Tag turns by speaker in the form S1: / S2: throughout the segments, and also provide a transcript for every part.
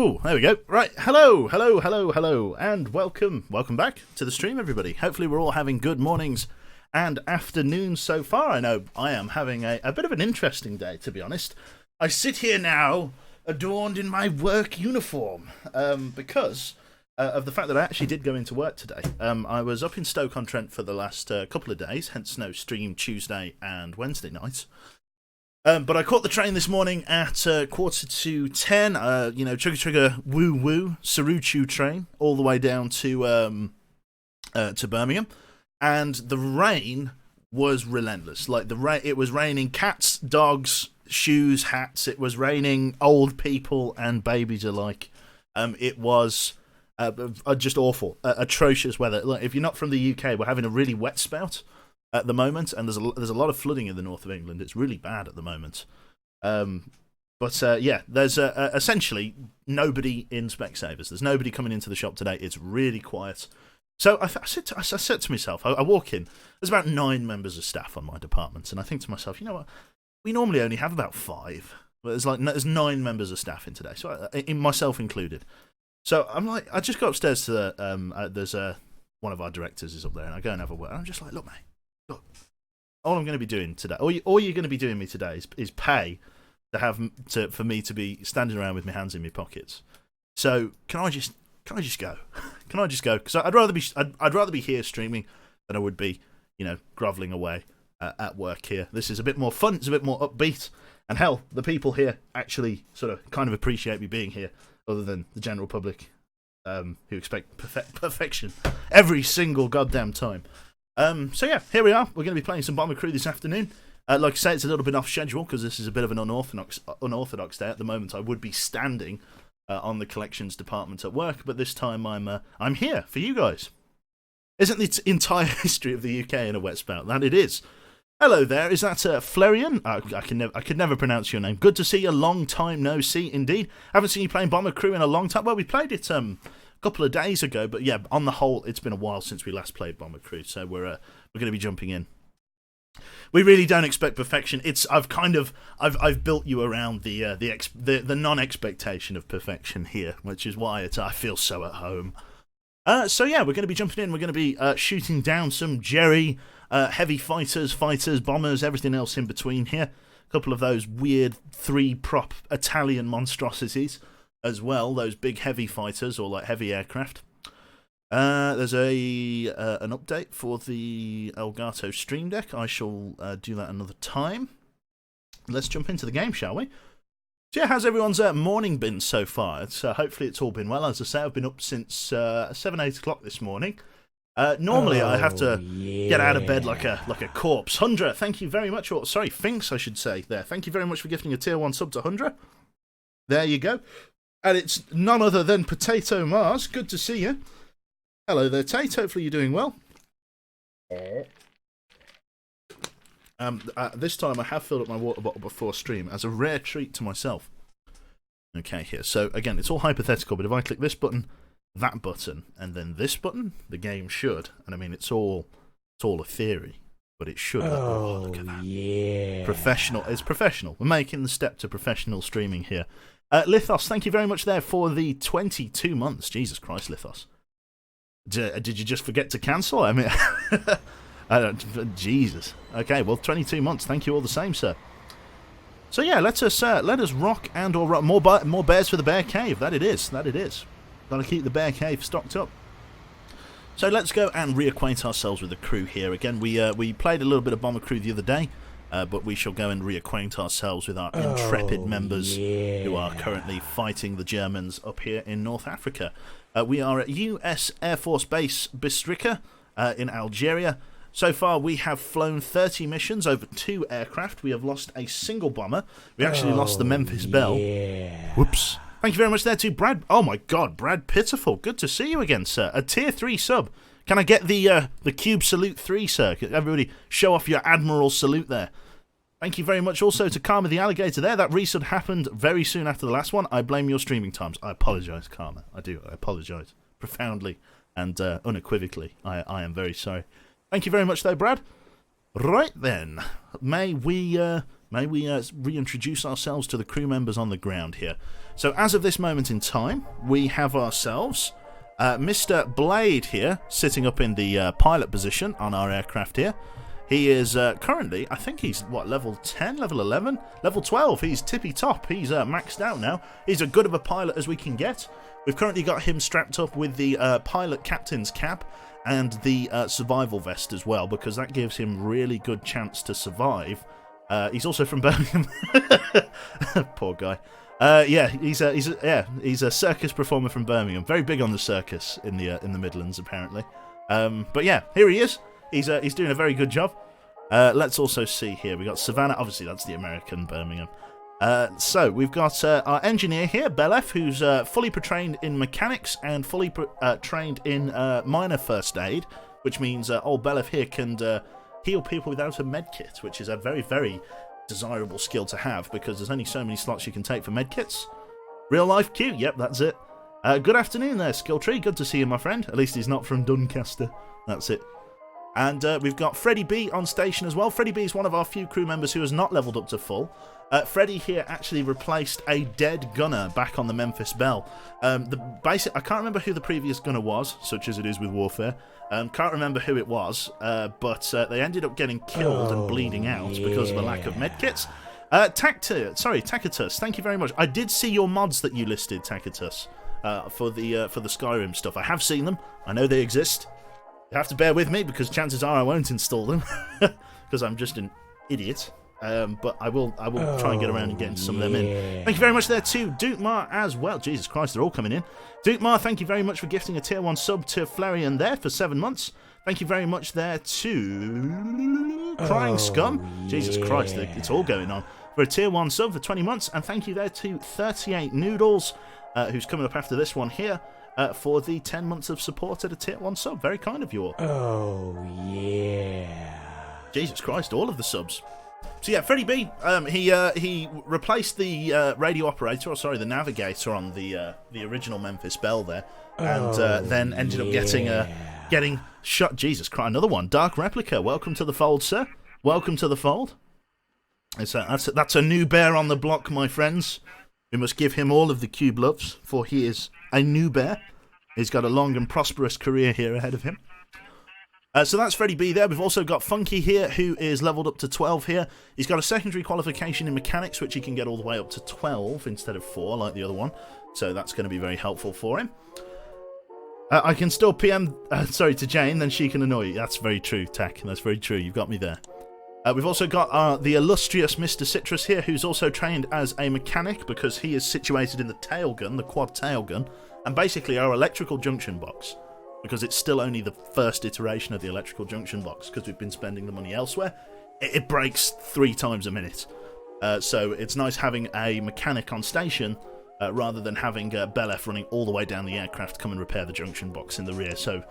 S1: Oh, there we go. Right, hello, and welcome back to the stream, everybody. Hopefully we're all having good mornings and afternoons so far. I know I am having a bit of an interesting day, to be honest. I sit here now, adorned in my work uniform, because of the fact that I actually did go into work today. I was up in Stoke-on-Trent for the last couple of days, hence no stream Tuesday and Wednesday nights. But I caught the train this morning at 10:15. Trigger woo woo Saruchu train all the way down to Birmingham, and the rain was relentless. Like it was raining cats, dogs, shoes, hats. It was raining old people and babies alike. It was just awful, atrocious weather. Like, if you're not from the UK, we're having a really wet spout at the moment, and there's a lot of flooding in the north of England. It's really bad at the moment. There's essentially nobody in Specsavers. There's nobody coming into the shop today. It's really quiet. So I said to myself, I walk in, there's about 9 members of staff on my department, and I think to myself, you know what, we normally only have about 5, but there's 9 members of staff in today, so in myself included. So I'm like, I just go upstairs to the, there's one of our directors is up there, and I go and have a word, and I'm just like, look, mate, look, all I'm going to be doing today, all you're going to be doing me today is pay for me to be standing around with my hands in my pockets. So can I just go? Can I just go? Because I'd rather be here streaming than I would be, grovelling away at work here. This is a bit more fun. It's a bit more upbeat, and hell, the people here actually sort of kind of appreciate me being here, other than the general public, who expect perfection every single goddamn time. So yeah, here we are. We're going to be playing some Bomber Crew this afternoon. Like I say, it's a little bit off schedule because this is a bit of an unorthodox day. At the moment, I would be standing on the collections department at work, but this time I'm here for you guys. Isn't the entire history of the UK in a wet spout? That it is. Hello there. Is that Flerian? I could never pronounce your name. Good to see you. Long time no see, indeed. Haven't seen you playing Bomber Crew in a long time. Well, we played it couple of days ago, but yeah, on the whole, it's been a while since we last played Bomber Crew, so we're going to be jumping in. We really don't expect perfection. I've built you around the non-expectation of perfection here, which is why I feel so at home. So yeah, we're going to be jumping in. We're going to be shooting down some Jerry heavy fighters, bombers, everything else in between here. A couple of those weird 3-prop Italian monstrosities as well, those big heavy fighters or like heavy aircraft. There's an update for the Elgato Stream Deck. I shall do that another time. Let's jump into the game, shall we? So yeah, how's everyone's morning been so far? Hopefully it's all been well. As I say, I've been up since 7-8 o'clock this morning. Normally I have to get out of bed like a corpse. Hundra, thank you very much. Or sorry, Finks, I should say there. Thank you very much for gifting a tier 1 sub to Hundra. There you go. And it's none other than Potato Mars. Good to see you. Hello there, Tate. Hopefully you're doing well. This time I have filled up my water bottle before stream as a rare treat to myself. Okay, here. So again, it's all hypothetical, but if I click this button, that button, and then this button, the game should. And I mean, it's all a theory, but it should. Oh, look at that. Yeah. Professional. It's professional. We're making the step to professional streaming here. Lithos, thank you very much there for the 22 months. Jesus Christ, Lithos. Did you just forget to cancel? I mean, Jesus. Okay, well, 22 months. Thank you all the same, sir. So yeah, let us rock and or rock. More bears for the bear cave. That it is. Gotta keep the bear cave stocked up. So let's go and reacquaint ourselves with the crew here. Again, we played a little bit of Bomber Crew the other day. But we shall go and reacquaint ourselves with our intrepid members who are currently fighting the Germans up here in North Africa. We are at US Air Force Base Bistrica in Algeria. So far, we have flown 30 missions over 2 aircraft. We have lost a single bomber. We actually lost the Memphis Belle. Whoops. Thank you very much there to Brad. Oh my God, Brad Pitiful. Good to see you again, sir. A tier 3 sub. Can I get the Cube Salute 3, sir? Everybody show off your Admiral salute there. Thank you very much also to Karma the Alligator there. That resub happened very soon after the last one. I blame your streaming times. I apologise, Karma. I do. I apologise profoundly and unequivocally. I am very sorry. Thank you very much though, Brad. Right then. May we may we reintroduce ourselves to the crew members on the ground here. So as of this moment in time, we have ourselves Mr. Blade here, sitting up in the pilot position on our aircraft here. He is currently, I think he's, level 10, level 11? Level 12, he's tippy top, he's maxed out now. He's as good of a pilot as we can get. We've currently got him strapped up with the pilot captain's cap and the survival vest as well, because that gives him really good chance to survive. He's also from Birmingham. Poor guy. He's a circus performer from Birmingham. Very big on the circus in the Midlands, apparently. But yeah, here he is. He's doing a very good job. Let's also see here. We got Savannah. Obviously, that's the American Birmingham. So we've got our engineer here, Belef, who's fully trained in mechanics and fully trained in minor first aid, which means old Belef here can heal people without a medkit, which is a very, very desirable skill to have because there's only so many slots you can take for medkits. Real life Q. Yep, that's it. Good afternoon there, Skilltree. Good to see you, my friend. At least he's not from Doncaster. That's it. And we've got Freddie B on station as well. Freddie B is one of our few crew members who has not leveled up to full. Freddie here actually replaced a dead gunner back on the Memphis Belle. I can't remember who the previous gunner was, such as it is with Warfare. Can't remember who it was, but they ended up getting killed and bleeding out because of the lack of medkits. Tacitus, thank you very much. I did see your mods that you listed, Tacitus, for the Skyrim stuff. I have seen them. I know they exist. You have to bear with me because chances are I won't install them because I'm just an idiot. But I will try and get around and get some of them in. Thank you very much there to Dukemar as well. Jesus Christ, they're all coming in. Dukemar, thank you very much for gifting a tier 1 sub to Flarian there for 7 months. Thank you very much there to Crying Scum. Jesus Christ, it's all going on. For a tier 1 sub for 20 months. And thank you there to 38 Noodles, who's coming up after this one here. For the 10 months of support at a tier 1 sub. Very kind of you all.
S2: Oh, yeah.
S1: Jesus Christ, all of the subs. So yeah, Freddie B, he replaced the radio operator, the navigator on the original Memphis Belle there, and then ended up getting shot. Jesus Christ, another one. Dark Replica, welcome to the fold, sir. Welcome to the fold. That's a new bear on the block, my friends. We must give him all of the cube loves, for he is a new bear. He's got a long and prosperous career here ahead of him. So that's Freddie B there. We've also got Funky here, who is leveled up to 12 here. He's got a secondary qualification in mechanics, which he can get all the way up to 12 instead of 4, like the other one. So that's going to be very helpful for him. I can still PM, to Jane, then she can annoy you. That's very true, Tack. That's very true. You've got me there. We've also got the illustrious Mr. Citrus here, who's also trained as a mechanic because he is situated in the tailgun, the quad tailgun, and basically our electrical junction box, because it's still only the first iteration of the electrical junction box because we've been spending the money elsewhere. It breaks 3 times a minute. So it's nice having a mechanic on station rather than having Belef running all the way down the aircraft to come and repair the junction box in the rear. So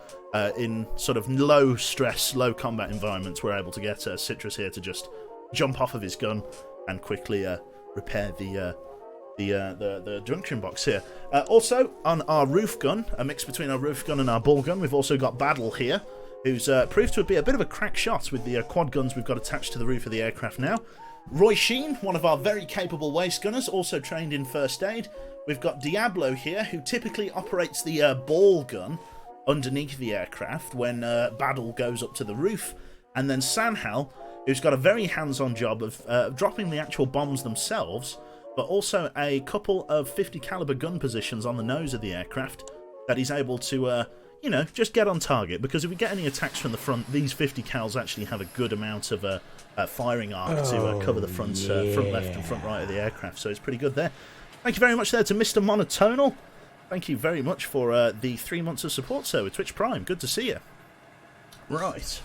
S1: in sort of low stress, low combat environments, we're able to get Citrus here to just jump off of his gun and quickly repair the junction box here. Also, on our roof gun, a mix between our roof gun and our ball gun, we've also got Battle here, who's proved to be a bit of a crack shot with the quad guns we've got attached to the roof of the aircraft now. Roy Sheen, one of our very capable waist gunners, also trained in first aid. We've got Diablo here, who typically operates the ball gun underneath the aircraft when Battle goes up to the roof. And then Sanhal, who's got a very hands-on job of dropping the actual bombs themselves, but also a couple of 50 caliber gun positions on the nose of the aircraft that he's able to, just get on target. Because if we get any attacks from the front, these 50 cals actually have a good amount of firing arc to cover the front left and front right of the aircraft. So it's pretty good there. Thank you very much there to Mr. Monotonal. Thank you very much for the 3 months of support, sir, with Twitch Prime. Good to see you. Right.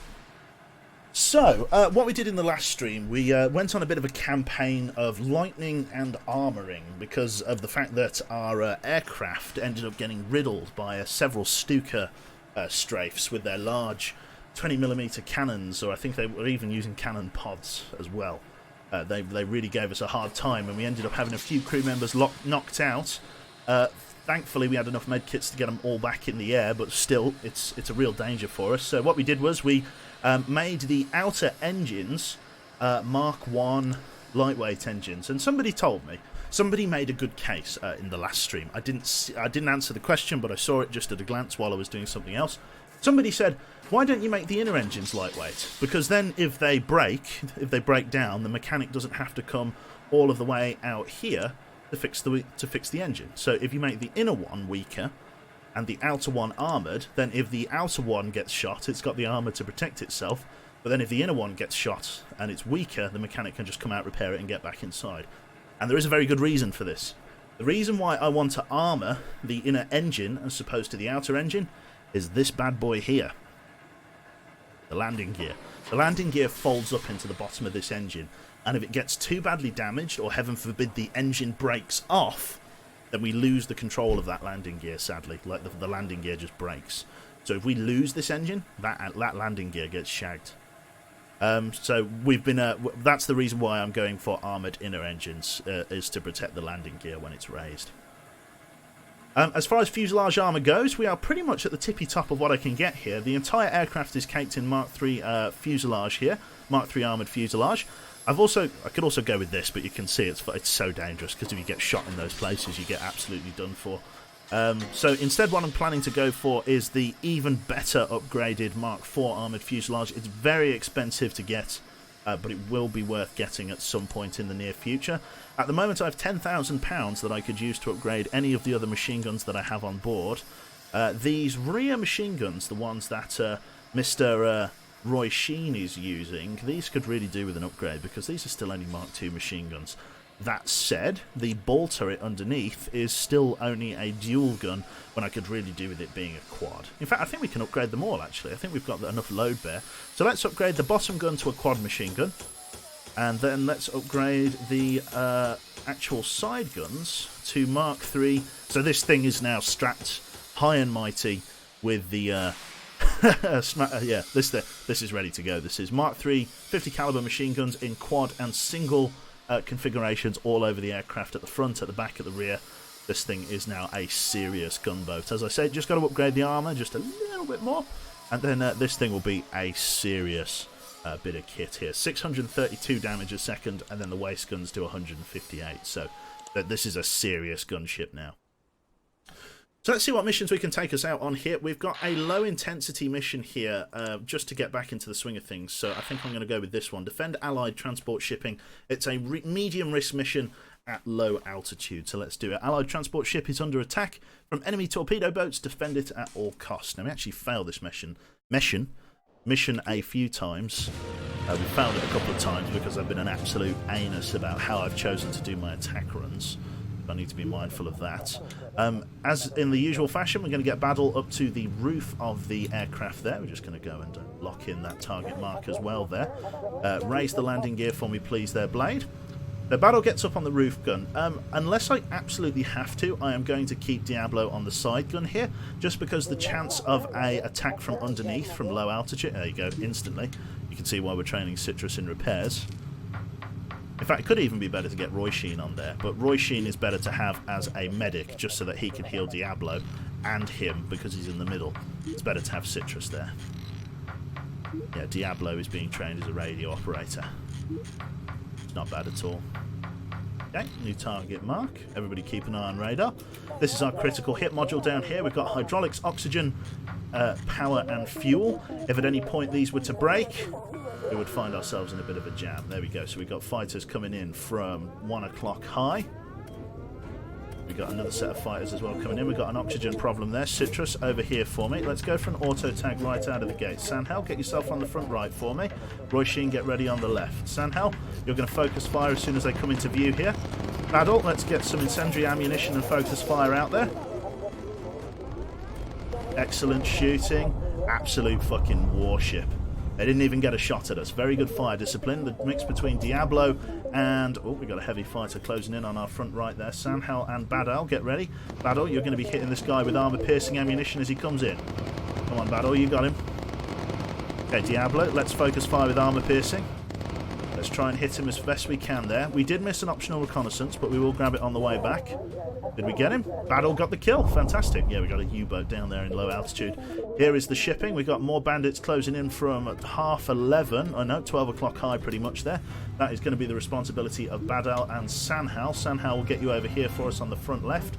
S1: So, what we did in the last stream, we went on a bit of a campaign of lightning and armouring because of the fact that our aircraft ended up getting riddled by several Stuka strafes with their large 20mm cannons, or I think they were even using cannon pods as well. They really gave us a hard time, and we ended up having a few crew members knocked out. Thankfully, we had enough medkits to get them all back in the air, but still, it's a real danger for us. So what we did was we made the outer engines Mark 1 lightweight engines. And somebody told me, somebody made a good case in the last stream. I didn't answer the question, but I saw it just at a glance while I was doing something else. Somebody said, why don't you make the inner engines lightweight? Because then if they break down, the mechanic doesn't have to come all of the way out here to fix the engine. So if you make the inner one weaker and the outer one armoured, then if the outer one gets shot, it's got the armour to protect itself. But then if the inner one gets shot and it's weaker, the mechanic can just come out, repair it, and get back inside. And there is a very good reason for this. The reason why I want to armour the inner engine as opposed to the outer engine is this bad boy here. The landing gear. The landing gear folds up into the bottom of this engine, and if it gets too badly damaged, or heaven forbid the engine breaks off, then we lose the control of that landing gear, sadly. Like the landing gear just breaks. So if we lose this engine, that landing gear gets shagged. So we've been that's the reason why I'm going for armoured inner engines, is to protect the landing gear when it's raised. As far as fuselage armour goes, we are pretty much at the tippy top of what I can get here. The entire aircraft is caked in Mark III fuselage here, Mark III armoured fuselage. I could also go with this, but you can see it's so dangerous, because if you get shot in those places, you get absolutely done for. So instead what I'm planning to go for is the even better upgraded Mark IV armoured fuselage. It's very expensive to get, but it will be worth getting at some point in the near future. At the moment I have £10,000 that I could use to upgrade any of the other machine guns that I have on board. These rear machine guns, the ones that Mr. Roy Sheen is using, these could really do with an upgrade, because these are still only Mark II machine guns. That said, the ball turret underneath is still only a dual gun, when I could really do with it being a quad. In fact, I think we can upgrade them all, actually. I think we've got enough load there. So let's upgrade the bottom gun to a quad machine gun. And then let's upgrade the actual side guns to Mark III. So this thing is now strapped high and mighty with the... yeah, this is ready to go. This is Mark III 50 caliber machine guns in quad and single configurations all over the aircraft, at the front, at the back, at the rear. This thing is now a serious gunboat. As I said, just got to upgrade the armour just a little bit more, and then this thing will be a serious bit of kit here. 632 damage a second, and then the waist guns do 158. So this is a serious gunship now. So let's see what missions we can take us out on here. We've got a low intensity mission here, just to get back into the swing of things. So I think I'm going to go with this one. Defend Allied transport shipping. It's a medium risk mission at low altitude. So let's do it. Allied transport ship is under attack from enemy torpedo boats. Defend it at all costs. Now we actually failed this mission a few times. We failed it a couple of times because I've been an absolute anus about how I've chosen to do my attack runs. I need to be mindful of that. As in the usual fashion, we're going to get Battle up to the roof of the aircraft there. We're just going to go and lock in that target mark as well there. Raise the landing gear for me, please, there, Blade. The Battle gets up on the roof gun. Unless I absolutely have to, I am going to keep Diablo on the side gun here, just because the chance of a attack from underneath, from low altitude... There you go, instantly. You can see why we're training Citrus in repairs. In fact, it could even be better to get Roy Sheen on there, but Roy Sheen is better to have as a medic, just so that he can heal Diablo and him, because he's in the middle. It's better to have Citrus there. Yeah, Diablo is being trained as a radio operator. It's not bad at all. Okay, new target mark. Everybody keep an eye on radar. This is our critical hit module down here. We've got hydraulics, oxygen, power and fuel. If at any point these were to break, we would find ourselves in a bit of a jam. There we go. So we've got fighters coming in from 1 o'clock high. We've got another set of fighters as well coming in. We've got an oxygen problem there. Citrus, over here for me. Let's go for an auto tag right out of the gate. Sanhel, get yourself on the front right for me. Roy Sheen, get ready on the left. Sanhel, you're going to focus fire as soon as they come into view here. Battle, let's get some incendiary ammunition and focus fire out there. Excellent shooting. Absolute fucking warship. They didn't even get a shot at us. Very good fire discipline. The mix between Diablo and... Oh, we got a heavy fighter closing in on our front right there. Sanhel and Badal, get ready. Badal, you're going to be hitting this guy with armor-piercing ammunition as he comes in. Come on, Badal, you got him. Okay, Diablo, let's focus fire with armor-piercing. Let's try and hit him as best we can there. We did miss an optional reconnaissance, but we will grab it on the way back. Did we get him? Battle got the kill. Fantastic. Yeah, we got a U-boat down there in low altitude. Here is the shipping. We got more bandits closing in from 11:30. Oh no, 12 o'clock high pretty much there. That is going to be the responsibility of Badal and Sanhal. Sanhal will get you over here for us on the front left.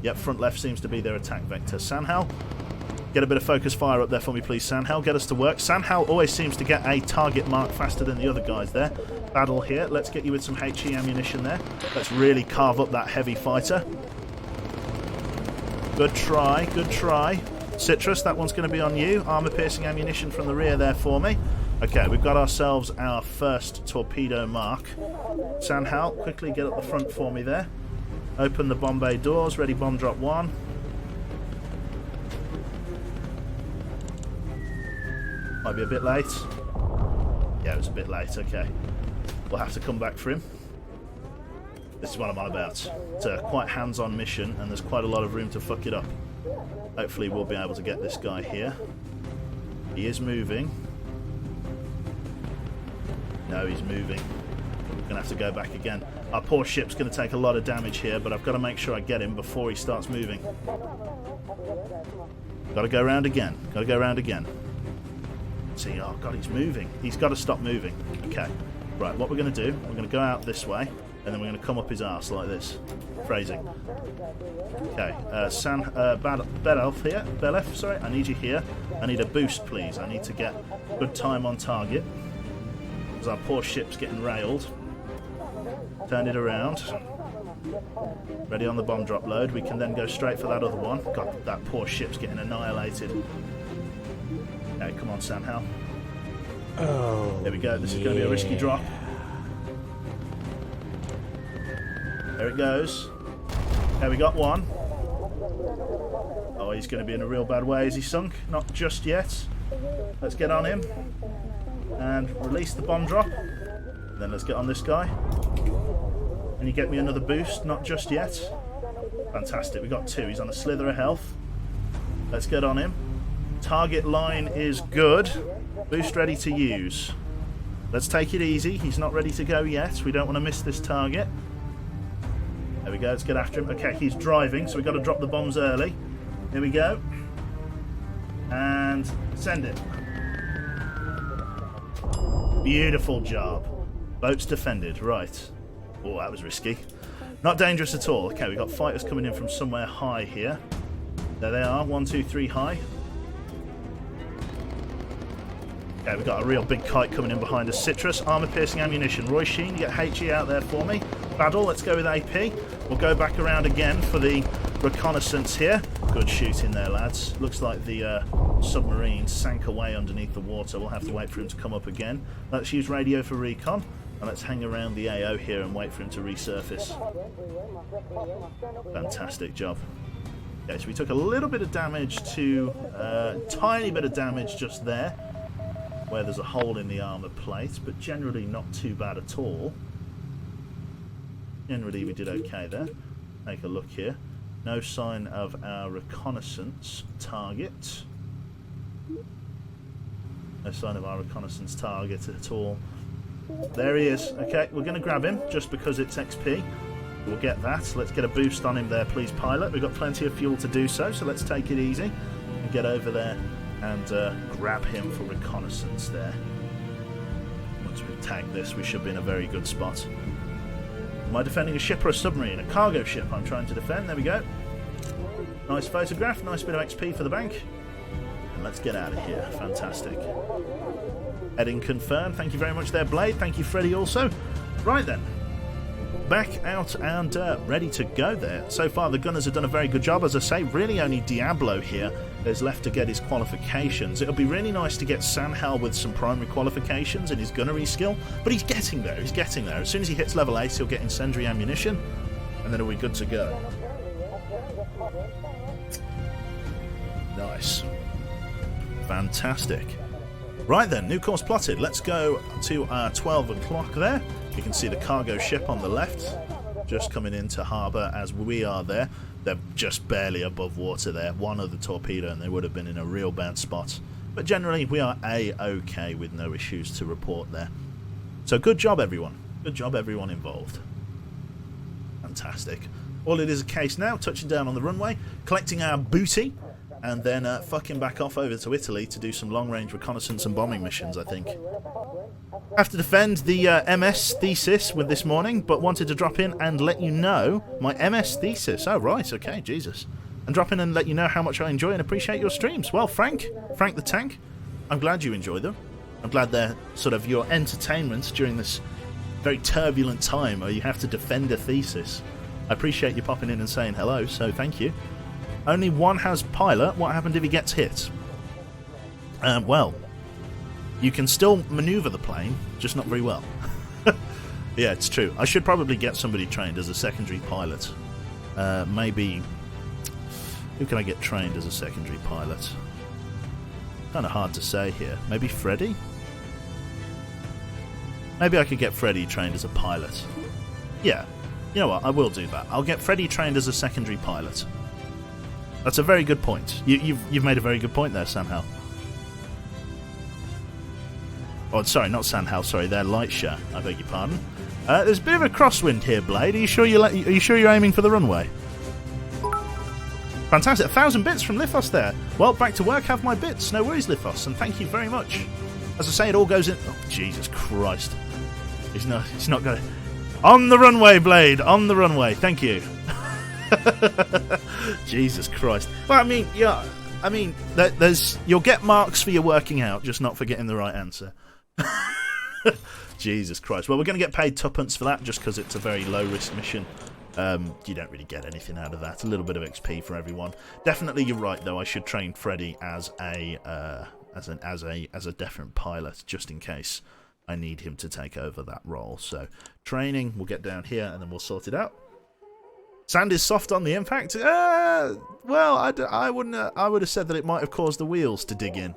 S1: Yep, front left seems to be their attack vector. Sanhal, get a bit of focus fire up there for me, please, Sanhal. Get us to work. Sanhal always seems to get a target mark faster than the other guys there. Battle here. Let's get you with some HE ammunition there. Let's really carve up that heavy fighter. Good try, good try. Citrus, that one's going to be on you. Armor-piercing ammunition from the rear there for me. Okay, we've got ourselves our first torpedo mark. Sanhal, quickly get up the front for me there. Open the bomb bay doors. Ready bomb drop 1. Might be a bit late. Yeah, it was a bit late. Okay. We'll have to come back for him. This is what I'm on about. It's a quite hands-on mission, and there's quite a lot of room to fuck it up. Hopefully we'll be able to get this guy here. He is moving. No, he's moving. We're going to have to go back again. Our poor ship's going to take a lot of damage here, but I've got to make sure I get him before he starts moving. Got to go around again. Got to go around again. See, oh god, he's moving. He's got to stop moving. Okay. Right, what we're going to do, we're going to go out this way, and then we're going to come up his arse like this. Phrasing. Okay, Belef here. Belef, sorry, I need you here. I need a boost, please. I need to get good time on target. Because our poor ship's getting railed. Turn it around. Ready on the bomb drop load. We can then go straight for that other one. God, that poor ship's getting annihilated. Okay, come on, Sanhal.
S2: Oh,
S1: there we go. This is going to be a risky drop. There it goes. There we got one. Oh, he's going to be in a real bad way. Is he sunk? Not just yet. Let's get on him. And release the bomb drop. And then let's get on this guy. Can you get me another boost? Not just yet. Fantastic. We got 2. He's on a slither of health. Let's get on him. Target line is good. Boost ready to use. Let's take it easy. He's not ready to go yet. We don't want to miss this target. There we go. Let's get after him. Okay, he's driving, so we've got to drop the bombs early. Here we go. And send it. Beautiful job. Boat's defended. Right. Oh, that was risky. Not dangerous at all. Okay, we've got fighters coming in from somewhere high here. There they are. 1, 2, 3 high. Okay, we've got a real big kite coming in behind us. Citrus, armor-piercing ammunition. Roy Sheen, you get HE out there for me. Battle, let's go with AP. We'll go back around again for the reconnaissance here. Good shooting there, lads. Looks like the submarine sank away underneath the water. We'll have to wait for him to come up again. Let's use radio for recon. And let's hang around the AO here and wait for him to resurface. Fantastic job. Okay, so we took a little bit of damage to... tiny bit of damage just there, where there's a hole in the armour plate, but generally not too bad at all. Generally we did okay there. Take a look here. No sign of our reconnaissance target. No sign of our reconnaissance target at all. There he is. Okay, we're going to grab him just because it's XP. We'll get that. Let's get a boost on him there, please, pilot. We've got plenty of fuel to do so, so let's take it easy and get over there and grab him for reconnaissance there. Once we've tagged this, we should be in a very good spot. Am I defending a ship or a submarine? A cargo ship I'm trying to defend. There we go. Nice photograph. Nice bit of XP for the bank. And let's get out of here. Fantastic. Heading confirmed. Thank you very much there, Blade. Thank you, Freddy, also. Right then. Back out and ready to go there. So far, the gunners have done a very good job. As I say, really only Diablo here is left to get his qualifications. It'll be really nice to get Sanhal with some primary qualifications in his gunnery skill, but he's getting there. He's getting there. As soon as he hits level 8, he'll get incendiary ammunition, and then he'll be good to go. Nice. Fantastic. Right then, new course plotted. Let's go to our 12 o'clock there. You can see the cargo ship on the left, just coming into harbour as we are there. They're just barely above water there. One other torpedo and they would have been in a real bad spot. But generally, we are A-OK with no issues to report there. So good job, everyone. Good job, everyone involved. Fantastic. All it is a case now, touching down on the runway, collecting our booty, and then fucking back off over to Italy to do some long-range reconnaissance and bombing missions, I think. Have to defend the MS thesis with this morning, but wanted to drop in and let you know my MS thesis. Oh, right, okay, Jesus. And drop in and let you know how much I enjoy and appreciate your streams. Well, Frank the Tank, I'm glad you enjoy them. I'm glad they're sort of your entertainment during this very turbulent time where you have to defend a thesis. I appreciate you popping in and saying hello, so thank you. Only one has pilot. What happened if he gets hit? Well, you can still maneuver the plane, just not very well. Yeah, it's true. I should probably get somebody trained as a secondary pilot. Maybe... Who can I get trained as a secondary pilot? Kind of hard to say here. Maybe Freddy? Maybe I could get Freddy trained as a pilot. Yeah. You know what? I will do that. I'll get Freddy trained as a secondary pilot. That's a very good point. You've made a very good point there, Sanhal. Oh, sorry, not Sanhal. Sorry, they're Lightshare. I beg your pardon. There's a bit of a crosswind here, Blade. Are you sure you're aiming for the runway? Fantastic. 1,000 bits from Lithos there. Well, back to work. Have my bits. No worries, Lithos, and thank you very much. As I say, it all goes in... Oh, Jesus Christ. He's not going to... On the runway, Blade. On the runway. Thank you. Jesus Christ. Well, I mean, yeah. I mean, you'll get marks for your working out, just not for getting the right answer. Jesus Christ. Well, we're going to get paid tuppence for that, just because it's a very low-risk mission. You don't really get anything out of that. A little bit of XP for everyone. Definitely, you're right, though. I should train Freddy as a different pilot, just in case I need him to take over that role. So, training, we'll get down here, and then we'll sort it out. Sand is soft on the impact. Well, I would have said that it might have caused the wheels to dig in.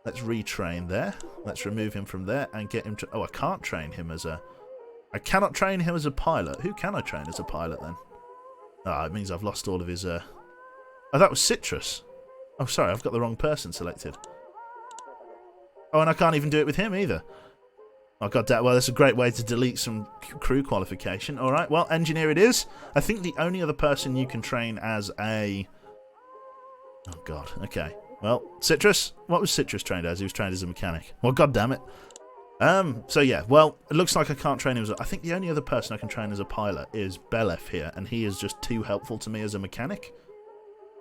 S1: Let's retrain there. Let's remove him from there and get him to... Oh, I can't train him as a... I cannot train him as a pilot. Who can I train as a pilot, then? Ah, it means I've lost all of his... Oh, that was Citrus. Oh, sorry, I've got the wrong person selected. Oh, and I can't even do it with him, either. Oh, god damn. Well, that's a great way to delete some crew qualification. Alright, well, engineer it is. I think the only other person you can train as a... Oh, god. Okay. Well, Citrus? What was Citrus trained as? He was trained as a mechanic. Well, god damn it. So yeah, well, it looks like I can't train him as I think the only other person I can train as a pilot is Belef here, and he is just too helpful to me as a mechanic.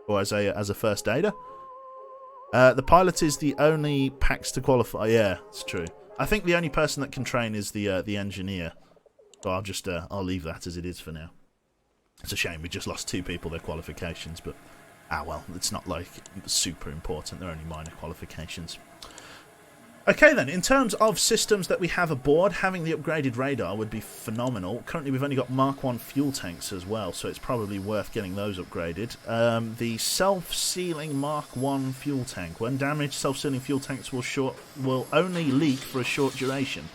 S1: Or as a first aider. The pilot is the only PAX to qualify. Yeah, it's true. I think the only person that can train is the engineer. So I'll just I'll leave that as it is for now. It's a shame we just lost 2 people their qualifications, but well, it's not like super important. They're only minor qualifications. Okay then, in terms of systems that we have aboard, having the upgraded radar would be phenomenal. Currently we've only got Mark 1 fuel tanks as well, so it's probably worth getting those upgraded. The self-sealing Mark 1 fuel tank. When damaged, self-sealing fuel tanks will only leak for a short duration.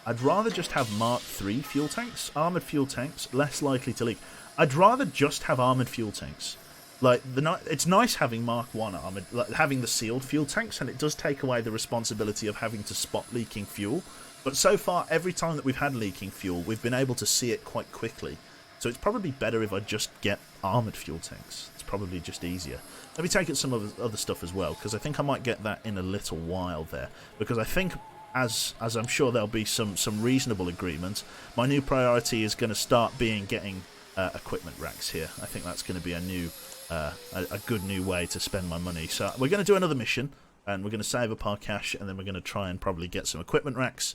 S1: I'd rather just have Mark 3 fuel tanks. Armoured fuel tanks, less likely to leak. I'd rather just have armoured fuel tanks. Like, it's nice having Mark 1 armoured, like, having the sealed fuel tanks, and it does take away the responsibility of having to spot leaking fuel. But so far, every time that we've had leaking fuel, we've been able to see it quite quickly. So it's probably better if I just get armoured fuel tanks. It's probably just easier. Let me take it some other stuff as well, because I think I might get that in a little while there. Because I think, as I'm sure there'll be some reasonable agreement, my new priority is going to start being getting equipment racks here. I think that's going to be a good new way to spend my money. So we're going to do another mission, and we're going to save up our cash, and then we're going to try and probably get some equipment racks.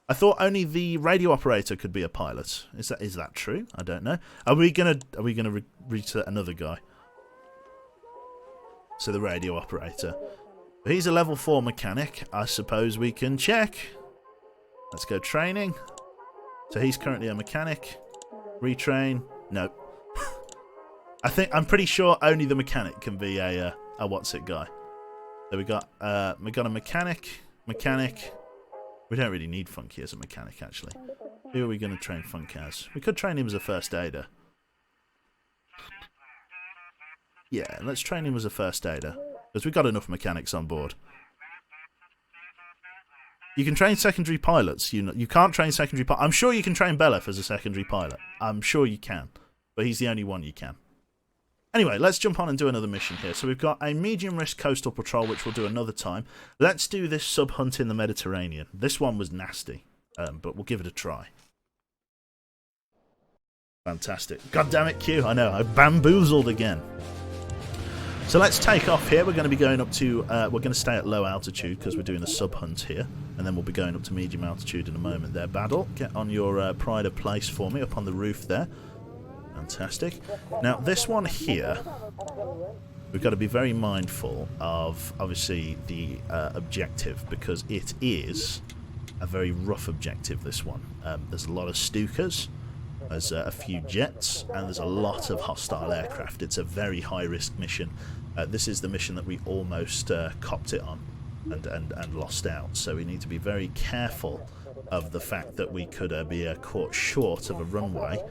S1: I thought only the radio operator could be a pilot. Is that true? I don't know. Are we gonna reset another guy? So the radio operator. He's a level 4 mechanic. I suppose we can check. Let's go training. So he's currently a mechanic. Retrain. Nope. I'm pretty sure only the mechanic can be a what's it guy. So we got a mechanic. We don't really need Funky as a mechanic, actually. Who are we going to train Funk as? We could train him as a first aider. Yeah, let's train him as a first aider, because we've got enough mechanics on board. You can train secondary pilots. You can't train secondary pilots. I'm sure you can train Belef as a secondary pilot. I'm sure you can. But he's the only one you can. Anyway, let's jump on and do another mission here. So we've got a medium-risk coastal patrol, which we'll do another time. Let's do this sub-hunt in the Mediterranean. This one was nasty, but we'll give it a try. Fantastic. God damn it, Q. I know, I bamboozled again. So let's take off here. We're going to be going up to... we're going to stay at low altitude because we're doing a sub-hunt here. And then we'll be going up to medium altitude in a moment there. Battle, get on your pride of place for me up on the roof there. Fantastic. Now, this one here, we've got to be very mindful of, obviously, the objective, because it is a very rough objective, this one. There's a lot of Stukas, there's a few jets, and there's a lot of hostile aircraft. It's a very high-risk mission. This is the mission that we almost copped it on and lost out, so we need to be very careful of the fact that we could be caught short of a runway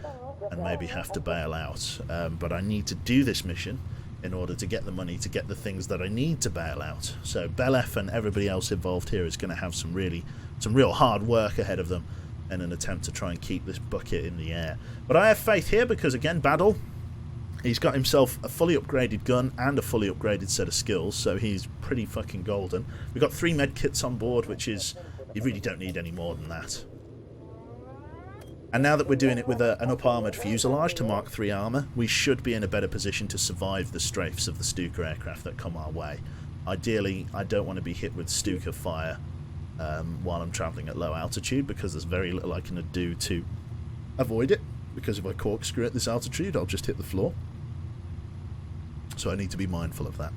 S1: and maybe have to bail out. But I need to do this mission in order to get the money to get the things that I need to bail out. So Belef and everybody else involved here is going to have some real hard work ahead of them in an attempt to try and keep this bucket in the air. But I have faith here because, again, Battle, he's got himself a fully upgraded gun and a fully upgraded set of skills, so he's pretty fucking golden. We've got 3 med kits on board, which is... you really don't need any more than that. And now that we're doing it with an up-armoured fuselage to Mark III armour, we should be in a better position to survive the strafes of the Stuka aircraft that come our way. Ideally, I don't want to be hit with Stuka fire while I'm travelling at low altitude, because there's very little I can do to avoid it, because if I corkscrew at this altitude, I'll just hit the floor. So I need to be mindful of that.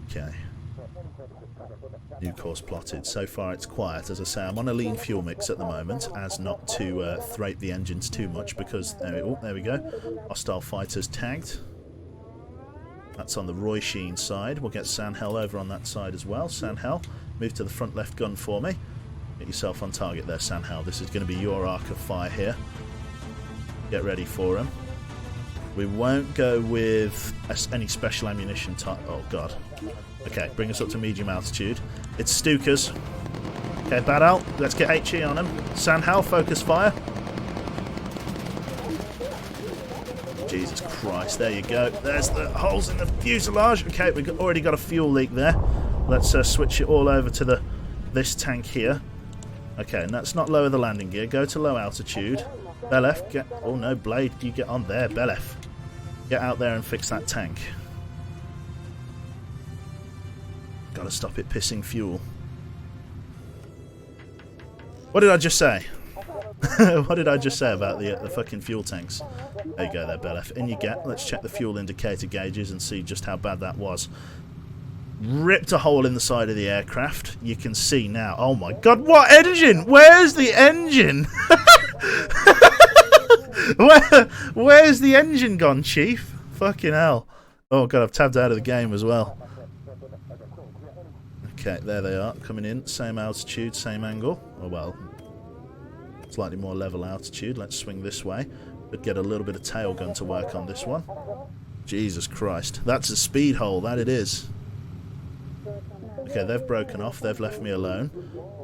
S1: Okay. New course plotted. So far it's quiet. As I say, I'm on a lean fuel mix at the moment, as not to thrate the engines too much, because there we go. Hostile fighters tagged. That's on the Roy Sheen side. We'll get Sanhel over on that side as well. Sanhel, move to the front left gun for me. Get yourself on target there, Sanhel. This is going to be your arc of fire here. Get ready for him. We won't go with any special ammunition type. Oh god. Okay, bring us up to medium altitude. It's Stukas. Okay, bad out. Let's get HE on him. Sanhal, focus fire. Jesus Christ, there you go. There's the holes in the fuselage. Okay, we've already got a fuel leak there. Let's switch it all over to this tank here. Okay, and let's not lower the landing gear. Go to low altitude. Belef, get... oh no, Blade, you get on there, Belef. Get out there and fix that tank. Gotta stop it pissing fuel. What did I just say? What did I just say about the fucking fuel tanks? There you go there, Belef. In you get. Let's check the fuel indicator gauges and see just how bad that was. Ripped a hole in the side of the aircraft. You can see now. Oh my god, what engine? Where's the engine? Where's the engine gone, Chief? Fucking hell. Oh god, I've tabbed out of the game as well. Okay, there they are, coming in. Same altitude, same angle. Oh well, slightly more level altitude. Let's swing this way. But get a little bit of tail gun to work on this one. Jesus Christ. That's a speed hole, that it is. Okay, they've broken off. They've left me alone.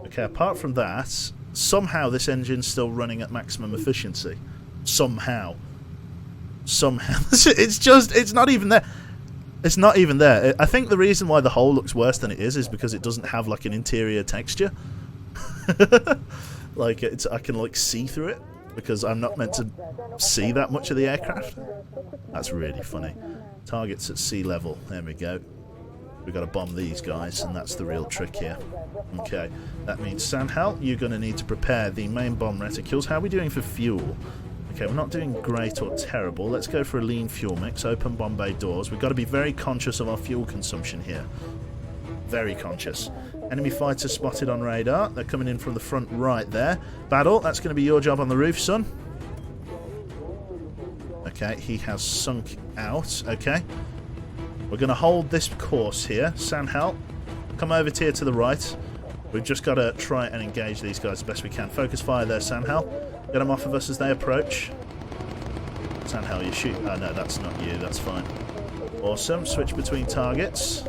S1: Okay, apart from that, somehow this engine's still running at maximum efficiency. Somehow. It's not even there. It's not even there. I think the reason why the hole looks worse than it is because it doesn't have like an interior texture. Like I can like see through it because I'm not meant to see that much of the aircraft. That's really funny. Targets at sea level. There we go. We've got to bomb these guys, and that's the real trick here. Okay, that means Sanhal, you're going to need to prepare the main bomb reticules. How are we doing for fuel? Okay, we're not doing great or terrible. Let's go for a lean fuel mix. Open bomb bay doors. We've got to be very conscious of our fuel consumption here. Very conscious. Enemy fighters spotted on radar. They're coming in from the front right there. Battle, that's going to be your job on the roof, son. Okay, he has sunk out. Okay. We're going to hold this course here. Sanhal, come over here to the right. We've just got to try and engage these guys as best we can. Focus fire there, Sanhal. Get them off of us as they approach. Sanhal, you shoot. Oh, no, that's not you. That's fine. Awesome. Switch between targets.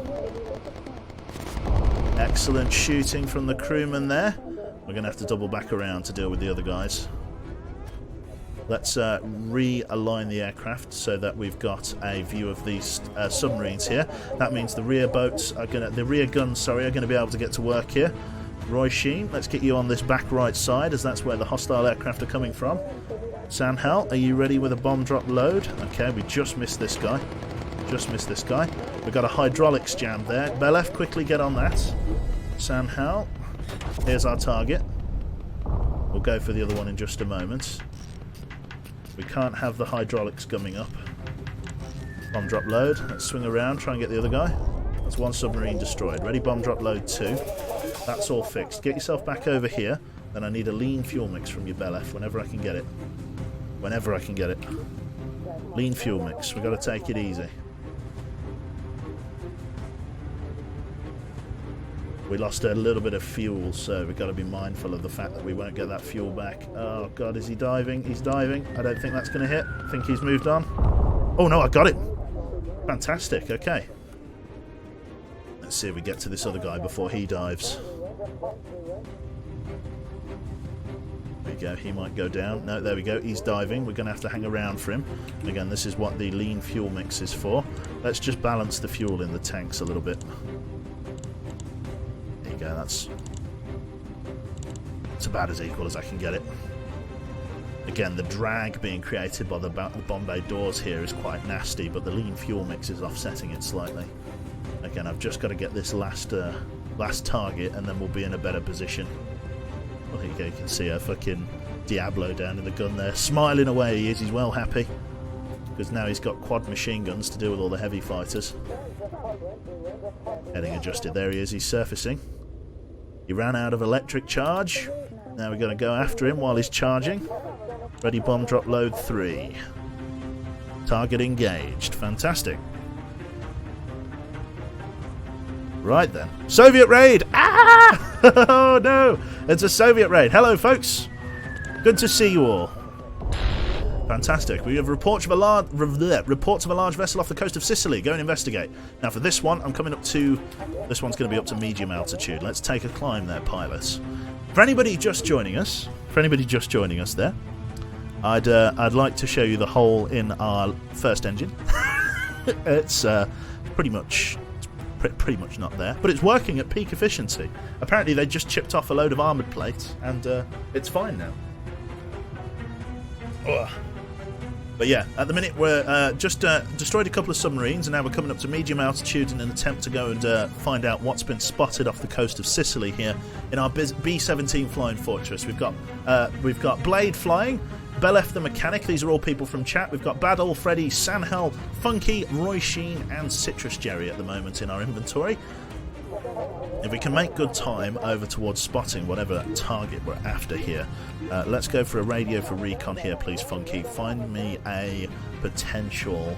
S1: Excellent shooting from the crewman there. We're going to have to double back around to deal with the other guys. Let's realign the aircraft so that we've got a view of these submarines here. That means the rear boats are going to, the rear guns, sorry, are going to be able to get to work here. Roy Sheen, let's get you on this back right side, as that's where the hostile aircraft are coming from. Sanhal, are you ready with a bomb drop load? Okay, we just missed this guy. Just missed this guy. We've got a hydraulics jam there. Belef, quickly get on that. Sanhal, here's our target. We'll go for the other one in just a moment. We can't have the hydraulics gumming up. Bomb drop load. Let's swing around, try and get the other guy. That's one submarine destroyed. Ready, bomb drop load 2. That's all fixed. Get yourself back over here. Then I need a lean fuel mix from your Belef whenever I can get it. Whenever I can get it. Lean fuel mix. We've got to take it easy. We lost a little bit of fuel, so we've got to be mindful of the fact that we won't get that fuel back. Oh god, is he diving? He's diving. I don't think that's going to hit. I think he's moved on. Oh no, I got him. Fantastic, okay. Let's see if we get to this other guy before he dives. There we go, he might go down. No, there we go, he's diving. We're going to have to hang around for him. Again, this is what the lean fuel mix is for. Let's just balance the fuel in the tanks a little bit. Yeah, that's about as equal as I can get it. Again, the drag being created by the Bombay doors here is quite nasty, but the lean fuel mix is offsetting it slightly. Again, I've just got to get this last target, and then we'll be in a better position. Well, there you go, you can see a fucking Diablo down in the gun there, smiling away. He is. He's well happy because now he's got quad machine guns to deal with all the heavy fighters. Heading adjusted. There he is. He's surfacing. He ran out of electric charge. Now we're going to go after him while he's charging. Ready, bomb drop load 3. Target engaged. Fantastic. Right then. Soviet raid! Ah! Oh no! It's a Soviet raid. Hello folks. Good to see you all. Fantastic. We have reports of a large vessel off the coast of Sicily. Go and investigate. Now for this one, I'm coming up to... This one's going to be up to medium altitude. Let's take a climb there, pilots. For anybody just joining us, there, I'd like to show you the hole in our first engine. It's pretty much not there, but it's working at peak efficiency. Apparently they just chipped off a load of armoured plates, and it's fine now. Ugh. But yeah, at the minute we're just destroyed a couple of submarines, and now we're coming up to medium altitude in an attempt to go and find out what's been spotted off the coast of Sicily here in our B-17 flying fortress. We've got Blade flying, Belef the mechanic. These are all people from chat. We've got Badal, Freddy, Sanhel, Funky, Roy Sheen, and Citrus Jerry at the moment in our inventory. If we can make good time over towards spotting whatever target we're after here, let's go for a radio for recon here, please, Funky. Find me a potential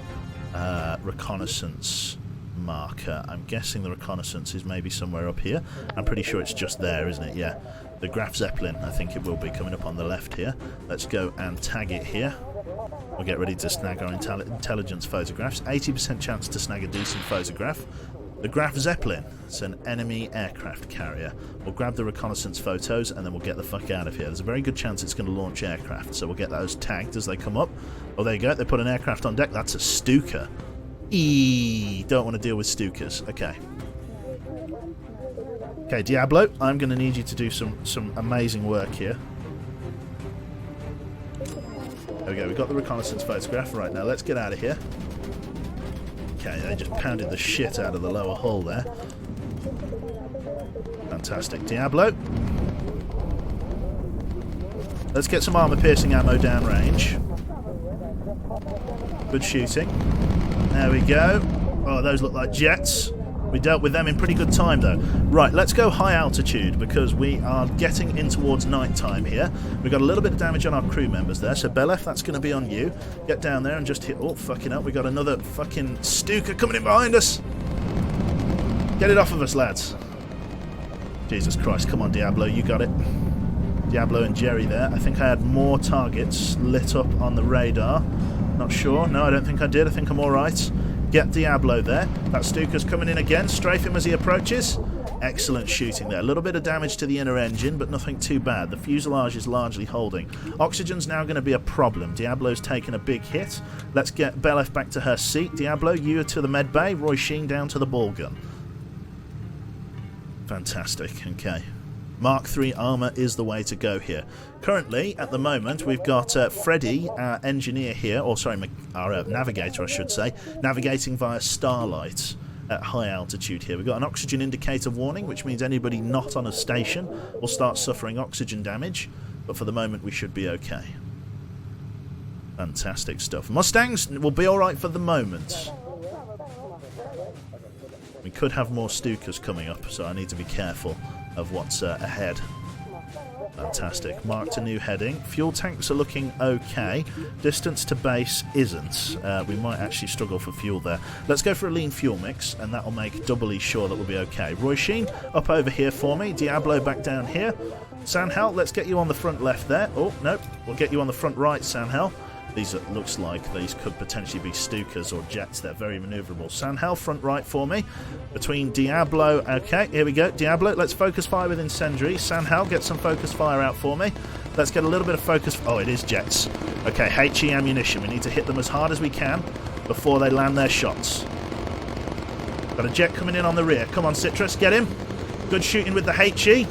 S1: reconnaissance marker. I'm guessing the reconnaissance is maybe somewhere up here. I'm pretty sure it's just there, isn't it? Yeah. The Graf Zeppelin, I think it will be coming up on the left here. Let's go and tag it here. We'll get ready to snag our intelligence photographs. 80% chance to snag a decent photograph. The Graf Zeppelin, it's an enemy aircraft carrier. We'll grab the reconnaissance photos and then we'll get the fuck out of here. There's a very good chance it's going to launch aircraft, so we'll get those tagged as they come up. Oh, there you go, they put an aircraft on deck. That's a Stuka. Don't want to deal with Stukas. Okay. Okay, Diablo, I'm going to need you to do some amazing work here. There we go, we've got the reconnaissance photograph. Right, now let's get out of here. Okay, they just pounded the shit out of the lower hull there. Fantastic. Diablo. Let's get some armour-piercing ammo downrange. Good shooting. There we go. Oh, those look like jets. We dealt with them in pretty good time, though. Right, let's go high altitude, because we are getting in towards night time here. We've got a little bit of damage on our crew members there, so Belef, that's going to be on you. Get down there and just hit... Oh, fucking up. We got another fucking Stuka coming in behind us. Get it off of us, lads. Jesus Christ, come on, Diablo, you got it. Diablo and Jerry there. I think I had more targets lit up on the radar. Not sure. No, I don't think I did. I think I'm all right. Get Diablo there. That Stuka's coming in again. Strafe him as he approaches. Excellent shooting there. A little bit of damage to the inner engine, but nothing too bad. The fuselage is largely holding. Oxygen's now going to be a problem. Diablo's taken a big hit. Let's get Belef back to her seat. Diablo, you to the med bay. Roy Sheen down to the ball gun. Fantastic. Okay. Mark III armour is the way to go here. Currently, at the moment, we've got Freddy, our engineer here, or sorry, our navigator, I should say, navigating via starlight at high altitude here. We've got an oxygen indicator warning, which means anybody not on a station will start suffering oxygen damage, but for the moment we should be okay. Fantastic stuff. Mustangs will be alright for the moment. We could have more Stukas coming up, so I need to be careful of what's ahead. Fantastic. Marked a new heading. Fuel tanks are looking okay. Distance to base isn't. We might actually struggle for fuel there. Let's go for a lean fuel mix, and that'll make doubly sure that we'll be okay. Roy Sheen, up over here for me. Diablo back down here. Sanhal, let's get you on the front left there. Oh, no. We'll get you on the front right, Sanhal. These looks like these could potentially be Stukas or jets. They're very manoeuvrable. Sanhal, front right for me. Between Diablo... Okay, here we go. Diablo, let's focus fire with incendiary. Sanhal, get some focus fire out for me. Let's get a little bit of focus... Oh, it is jets. Okay, HE ammunition. We need to hit them as hard as we can before they land their shots. Got a jet coming in on the rear. Come on, Citrus, get him. Good shooting with the HE.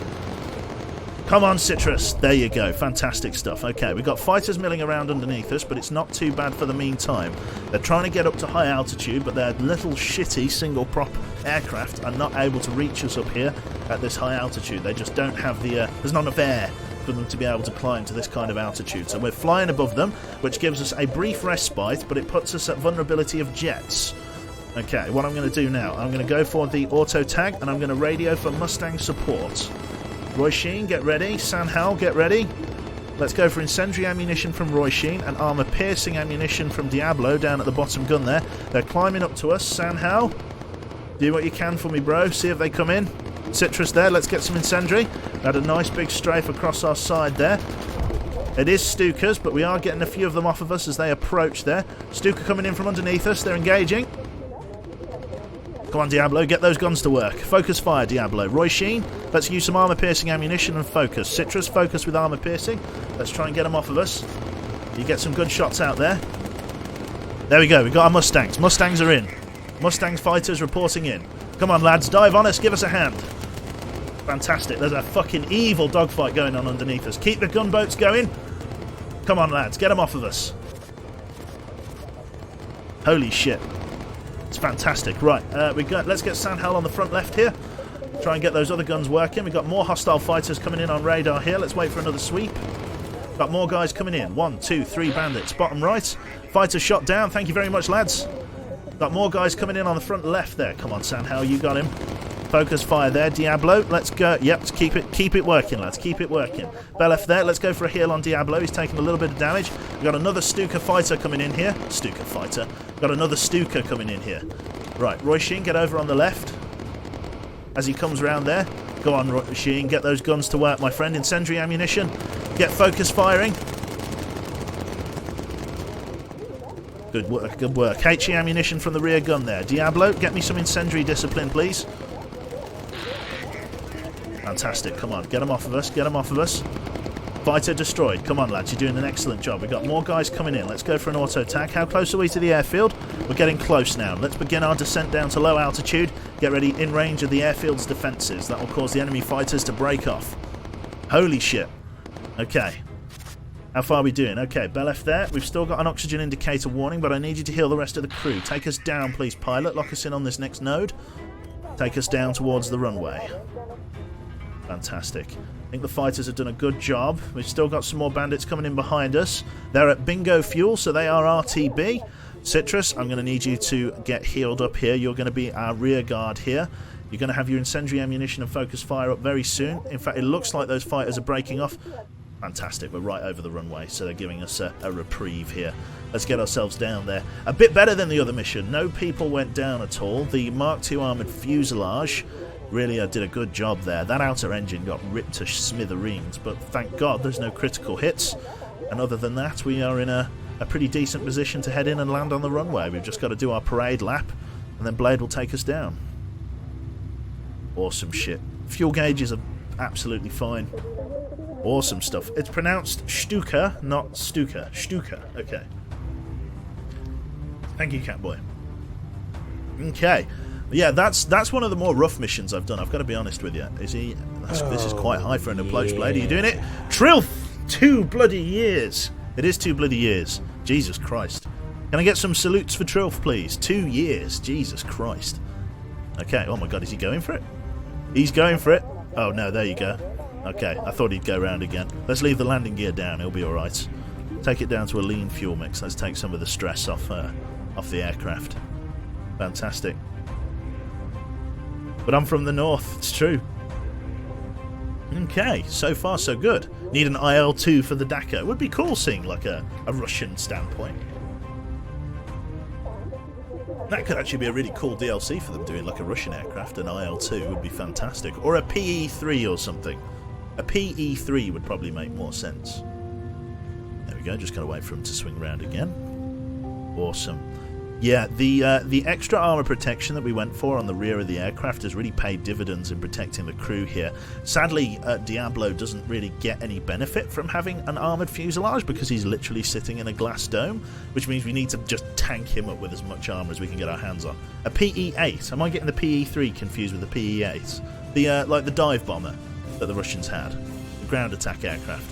S1: Come on, Citrus. There you go. Fantastic stuff. Okay, we've got fighters milling around underneath us, but it's not too bad for the meantime. They're trying to get up to high altitude, but their little shitty single-prop aircraft are not able to reach us up here at this high altitude. They just don't have the... there's not enough air for them to be able to climb to this kind of altitude. So we're flying above them, which gives us a brief respite, but it puts us at vulnerability of jets. Okay, what I'm going to do now, I'm going to go for the auto tag, and I'm going to radio for Mustang support. Roy Sheen, get ready. Sanhal, get ready. Let's go for incendiary ammunition from Roy Sheen and armour-piercing ammunition from Diablo down at the bottom gun there. They're climbing up to us. Sanhal, do what you can for me, bro. See if they come in. Citrus there. Let's get some incendiary. Had a nice big strafe across our side there. It is Stukas, but we are getting a few of them off of us as they approach there. Stuka coming in from underneath us. They're engaging. Come on, Diablo, get those guns to work. Focus fire, Diablo. Roy Sheen, let's use some armour-piercing ammunition and focus. Citrus, focus with armour-piercing. Let's try and get them off of us. You get some good shots out there. There we go, we've got our Mustangs. Mustangs are in. Mustangs fighters reporting in. Come on, lads, dive on us, give us a hand. Fantastic, there's a fucking evil dogfight going on underneath us. Keep the gunboats going. Come on, lads, get them off of us. Holy shit. It's fantastic. Right, let's get Sanhal on the front left here. Try and get those other guns working. We've got more hostile fighters coming in on radar here. Let's wait for another sweep. Got more guys coming in. 1, 2, 3 bandits. Bottom right. Fighter shot down. Thank you very much, lads. Got more guys coming in on the front left there. Come on, Sanhal, you got him. Focus fire there. Diablo, let's go. Yep, let's keep it working, lads. Keep it working. Belef there. Let's go for a heal on Diablo. He's taking a little bit of damage. We've got another Stuka fighter coming in here. Stuka fighter. Got another Stuka coming in here. Right, Roy Sheen, get over on the left. As he comes around there. Go on, Roy Sheen. Get those guns to work, my friend. Incendiary ammunition. Get focus firing. Good work, good work. HE ammunition from the rear gun there. Diablo, get me some incendiary discipline, please. Fantastic, come on, get them off of us, get them off of us. Fighter destroyed. Come on, lads, you're doing an excellent job. We've got more guys coming in. Let's go for an auto attack. How close are we to the airfield? We're getting close now. Let's begin our descent down to low altitude. Get ready in range of the airfield's defences. That will cause the enemy fighters to break off. Holy shit. Okay. How far are we doing? Okay, Belef there. We've still got an oxygen indicator warning, but I need you to heal the rest of the crew. Take us down, please, pilot. Lock us in on this next node. Take us down towards the runway. Fantastic. I think the fighters have done a good job. We've still got some more bandits coming in behind us. They're at bingo fuel, so they are RTB. Citrus, I'm going to need you to get healed up here. You're going to be our rear guard here. You're going to have your incendiary ammunition and focus fire up very soon. In fact, it looks like those fighters are breaking off. Fantastic. We're right over the runway, so they're giving us a reprieve here. Let's get ourselves down there. A bit better than the other mission. No people went down at all. The Mark II armoured fuselage really did a good job there. That outer engine got ripped to smithereens, but thank God there's no critical hits. And other than that, we are in a a pretty decent position to head in and land on the runway. We've just got to do our parade lap, and then Blade will take us down. Awesome shit. Fuel gauges are absolutely fine. Awesome stuff. It's pronounced Stuka, not Stuka. Stuka. Okay. Thank you, Catboy. Okay. Yeah, that's one of the more rough missions I've done. I've got to be honest with you. This is quite high for an approach blade. Are you doing it? Trilth! 2 bloody years. It is 2 bloody years. Jesus Christ. Can I get some salutes for Trilth, please? 2 years. Jesus Christ. Okay. Oh my God, is he going for it? He's going for it. Oh no, there you go. Okay, I thought he'd go round again. Let's leave the landing gear down. He'll be all right. Take it down to a lean fuel mix. Let's take some of the stress off the aircraft. Fantastic. But I'm from the north. It's true. Okay, so far so good. Need an IL-2 for the Dakar. It would be cool seeing like a Russian standpoint. That could actually be a really cool DLC for them doing like a Russian aircraft. An IL-2 would be fantastic. Or a PE-3 or something. A PE-3 would probably make more sense. There we go, just gotta wait for him to swing round again. Awesome. Yeah, the extra armor protection that we went for on the rear of the aircraft has really paid dividends in protecting the crew here. Sadly, Diablo doesn't really get any benefit from having an armored fuselage because he's literally sitting in a glass dome, which means we need to just tank him up with as much armor as we can get our hands on. A PE-8. Am I getting the PE-3 confused with the PE-8? The like the dive bomber that the Russians had, the ground attack aircraft.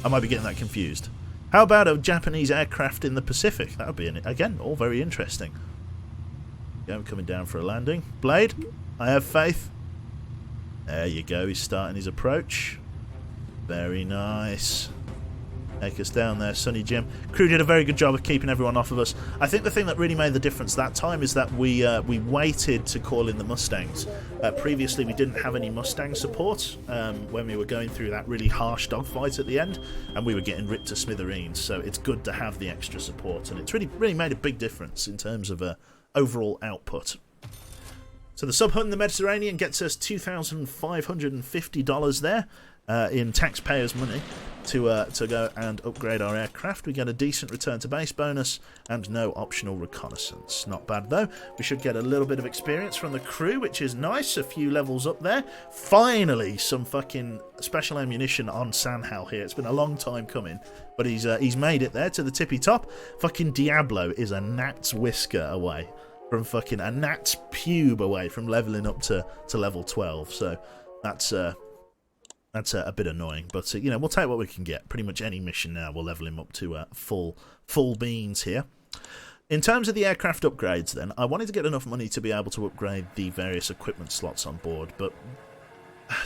S1: I might be getting that confused. How about a Japanese aircraft in the Pacific? That would be, again, all very interesting. Yeah, I'm coming down for a landing. Blade, I have faith. There you go, he's starting his approach. Very nice. Take us down there, Sonny Jim. Crew did a very good job of keeping everyone off of us. I think the thing that really made the difference that time is that we waited to call in the Mustangs. Previously, we didn't have any Mustang support when we were going through that really harsh dogfight at the end, and we were getting ripped to smithereens. So it's good to have the extra support, and it's really made a big difference in terms of overall output. So the Sub-Hunt in the Mediterranean gets us $2,550 there. In taxpayers' money to go and upgrade our aircraft. We get a decent return to base bonus and no optional reconnaissance. Not bad though. We should get a little bit of experience from the crew, which is nice. A few levels up there. Finally, some fucking special ammunition on Sanhal here. It's been a long time coming, but he's made it there to the tippy top. Fucking Diablo is a gnat's whisker away from fucking a gnat's pube away from leveling up to level 12. So that's a bit annoying, but you know, we'll take what we can get. Pretty much any mission now will level him up to full beans here. In terms of the aircraft upgrades then, I wanted to get enough money to be able to upgrade the various equipment slots on board, but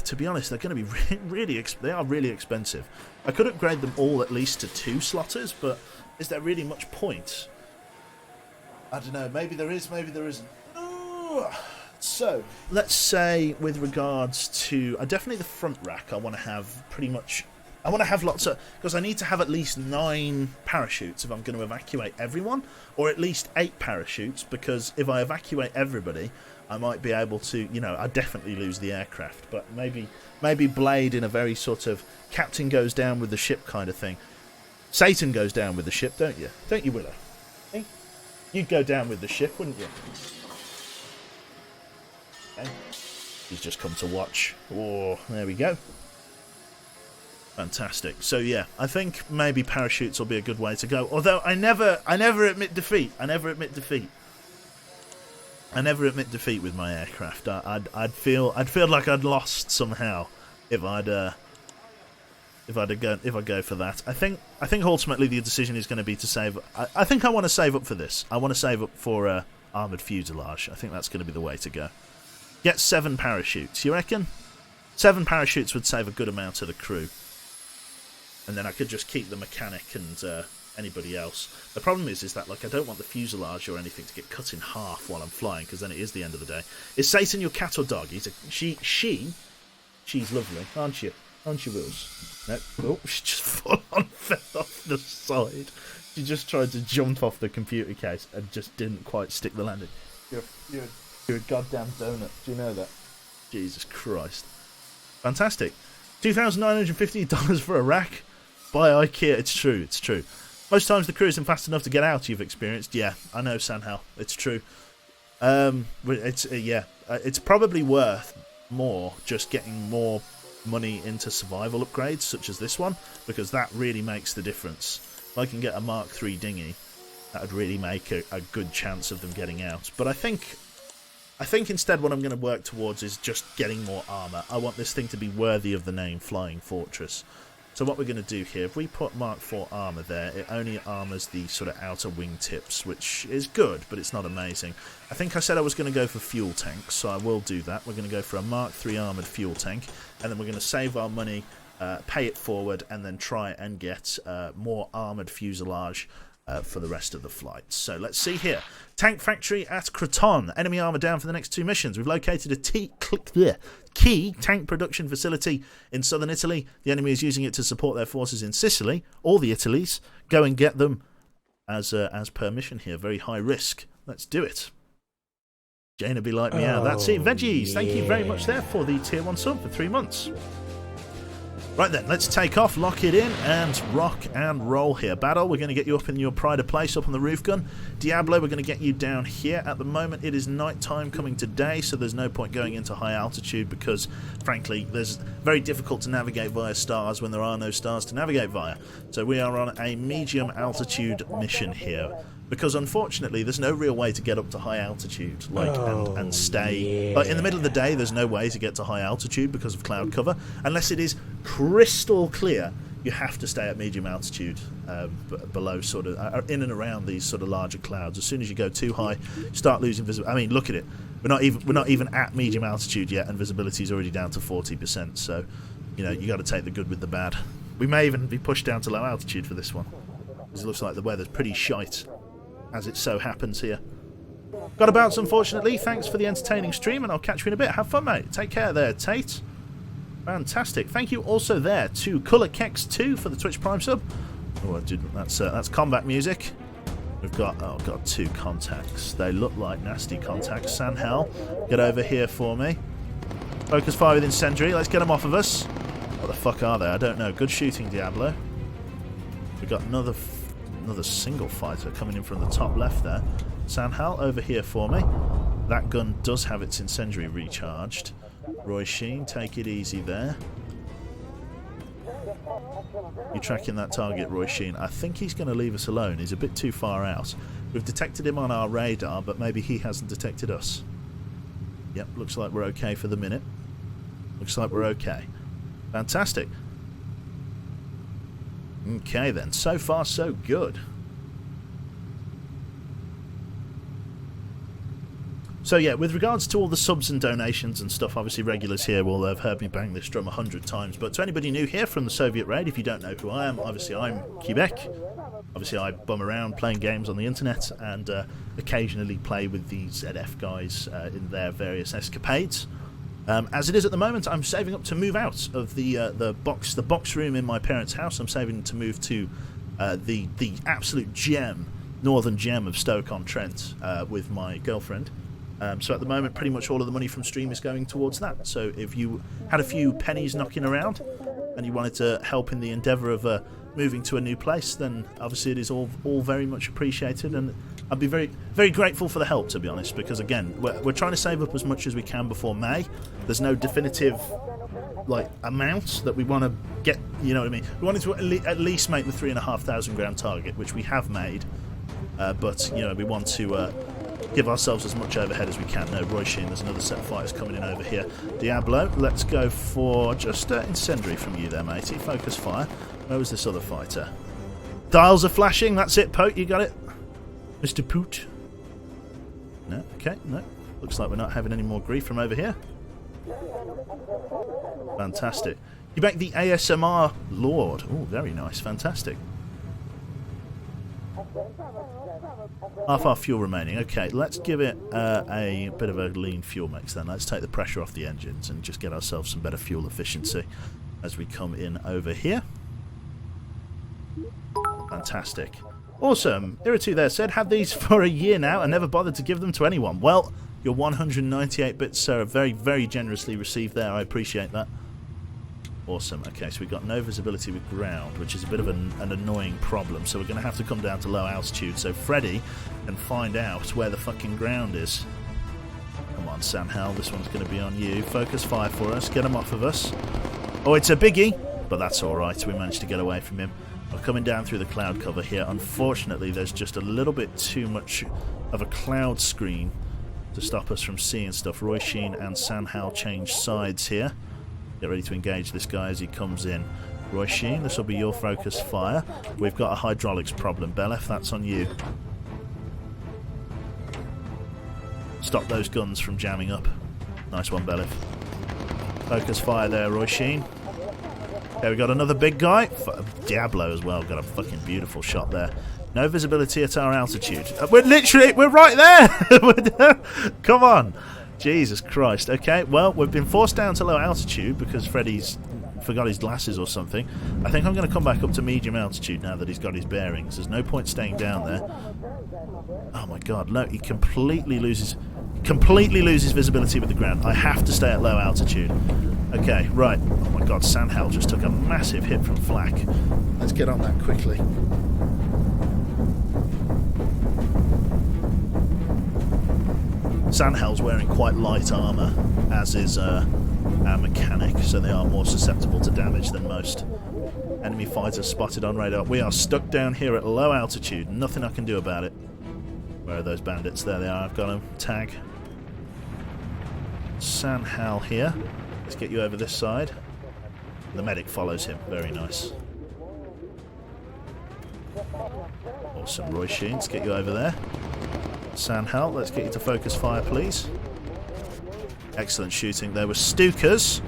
S1: to be honest, they're going to be really expensive. I could upgrade them all at least to 2 slotters, but is there really much point? I don't know, maybe there is, maybe there isn't. So, let's say with regards to definitely the front rack, I want to have lots of, because I need to have at least 9 parachutes if I'm going to evacuate everyone, or at least 8 parachutes, because if I evacuate everybody, I might be able to, you know, I definitely lose the aircraft, but maybe Blade in a very sort of captain goes down with the ship kind of thing. Satan goes down with the ship, don't you? Don't you, Willow? You'd go down with the ship, wouldn't you? Okay. He's just come to watch. Oh, there we go. Fantastic. So yeah, I think maybe parachutes will be a good way to go. Although I never admit defeat. I never admit defeat with my aircraft. I'd feel like I'd lost somehow if I go for that. I think ultimately the decision is going to be to save. I think I want to save up for this. I want to save up for armoured fuselage. I think that's going to be the way to go. Get 7 parachutes, you reckon? 7 parachutes would save a good amount of the crew. And then I could just keep the mechanic and anybody else. The problem is that like I don't want the fuselage or anything to get cut in half while I'm flying, because then it is the end of the day. Is Satan your cat or dog? She's lovely, aren't you? Aren't you, Wills? No. Oh, she just full on fell off the side. She just tried to jump off the computer case and just didn't quite stick the landing. You're a goddamn donut. Do you know that? Jesus Christ. Fantastic. $2,950 for a rack? By IKEA. It's true. Most times the crew isn't fast enough to get out, you've experienced. Yeah, I know, Sanhal. It's true. It's probably worth more just getting more money into survival upgrades, such as this one, because that really makes the difference. If I can get a Mark III dinghy, that would really make a good chance of them getting out. But I think instead what I'm going to work towards is just getting more armour. I want this thing to be worthy of the name Flying Fortress. So what we're going to do here, if we put Mark IV armour there, it only armours the sort of outer wing tips, which is good, but it's not amazing. I think I said I was going to go for fuel tanks, so I will do that. We're going to go for a Mark III armoured fuel tank, and then we're going to save our money, pay it forward, and then try and get more armoured fuselage for the rest of the flight. So let's see here. Tank factory at Creton. Enemy armour down for the next 2 missions. We've located a key tank production facility in southern Italy. The enemy is using it to support their forces in Sicily. All the Italies. Go and get them as per mission here. Very high risk. Let's do it. Jane be like me out. That's it. Veggies. Thank you very much there for the tier 1 sub for 3 months. Right then, let's take off, lock it in, and rock and roll here. Battle, we're going to get you up in your pride of place up on the roof gun. Diablo, we're going to get you down here. At the moment, it is night time coming today, so there's no point going into high altitude because, frankly, it's very difficult to navigate via stars when there are no stars to navigate via. So we are on a medium altitude mission here. Because unfortunately, there's no real way to get up to high altitude, and stay. Like in the middle of the day, there's no way to get to high altitude because of cloud cover, unless it is crystal clear. You have to stay at medium altitude, below sort of in and around these sort of larger clouds. As soon as you go too high, you start losing visibility. I mean, look at it. We're not even at medium altitude yet, and visibility is already down to 40%. So, you know, you got to take the good with the bad. We may even be pushed down to low altitude for this one, because it looks like the weather's pretty shite, as it so happens here. Got to bounce, unfortunately. Thanks for the entertaining stream, and I'll catch you in a bit. Have fun, mate. Take care there, Tate. Fantastic. Thank you also there to ColorKex2 for the Twitch Prime sub. Oh, that's combat music. We've got, oh god, 2 contacts. They look like nasty contacts. Sanhel, get over here for me. Focus fire with incendiary. Let's get them off of us. What the fuck are they? I don't know. Good shooting, Diablo. We've got another single fighter coming in from the top left there. Sanhal, over here for me. That gun does have its incendiary recharged. Roy Sheen, take it easy there. You tracking that target, Roy Sheen? I think he's going to leave us alone. He's a bit too far out. We've detected him on our radar, but maybe he hasn't detected us. Yep, looks like we're okay for the minute. Looks like we're okay. Fantastic. Okay then, so far so good. So yeah, with regards to all the subs and donations and stuff, obviously regulars here will have heard me bang this drum 100 times, but to anybody new here from the Soviet Raid, if you don't know who I am, obviously I'm Quebec. Obviously I bum around playing games on the internet and occasionally play with the ZF guys in their various escapades. As it is at the moment, I'm saving up to move out of the box room in my parents' house. I'm saving to move to the absolute gem, northern gem of Stoke-on-Trent with my girlfriend. So at the moment, pretty much all of the money from stream is going towards that. So if you had a few pennies knocking around and you wanted to help in the endeavour of moving to a new place, then obviously it is all very much appreciated, and I'd be very, very grateful for the help, to be honest, because again, we're trying to save up as much as we can before May. There's no definitive amount that we want to get, you know what I mean? We wanted to at least make the £3,500 target, which we have made, but you know, we want to give ourselves as much overhead as we can. No, Roy Sheen, there's another set of fighters coming in over here. Diablo, let's go for just incendiary from you there, matey. Focus fire. Where was this other fighter? Dials are flashing. That's it, Pote. You got it? Mr. Poot. No? Okay, no. Looks like we're not having any more grief from over here. Fantastic. You back the ASMR Lord. Oh, very nice. Fantastic. Half our fuel remaining. Okay, let's give it a bit of a lean fuel mix then. Let's take the pressure off the engines and just get ourselves some better fuel efficiency as we come in over here. Fantastic. Awesome. Iritu there said, had these for a year now and never bothered to give them to anyone. Well, your 198 bits, sir, are very, very generously received there. I appreciate that. Awesome. Okay, so we've got no visibility with ground, which is a bit of an annoying problem. So we're going to have to come down to low altitude so Freddy can find out where the fucking ground is. Come on, Sam Hal, this one's going to be on you. Focus fire for us. Get him off of us. Oh, it's a biggie, but that's all right. We managed to get away from him. We're coming down through the cloud cover here. Unfortunately, there's just a little bit too much of a cloud screen to stop us from seeing stuff. Roy Sheen and Sam Hal change sides here. Get ready to engage this guy as he comes in. Roy Sheen, this will be your focus fire. We've got a hydraulics problem. Belef, that's on you. Stop those guns from jamming up. Nice one, Belef. Focus fire there, Roy Sheen. Okay, we got another big guy. Diablo as well. Got a fucking beautiful shot there. No visibility at our altitude. We're right there! Come on. Jesus Christ. Okay, well, we've been forced down to low altitude because Freddy's forgot his glasses or something. I think I'm going to come back up to medium altitude now that he's got his bearings. There's no point staying down there. Oh my god, no, he completely loses visibility with the ground. I have to stay at low altitude. Okay, right. Oh my god, Sandhell just took a massive hit from flak. Let's get on that quickly. Sandhell's wearing quite light armour, as is our mechanic, so they are more susceptible to damage than most. Enemy fighters spotted on radar. We are stuck down here at low altitude. Nothing I can do about it. Where are those bandits? There they are. I've got them. Tag. Sandhell here. Let's get you over this side. The medic follows him. Very nice. Awesome, Roy Sheen. Let's get you over there. Sandhell, let's get you to focus fire, please. Excellent shooting there with Stukas.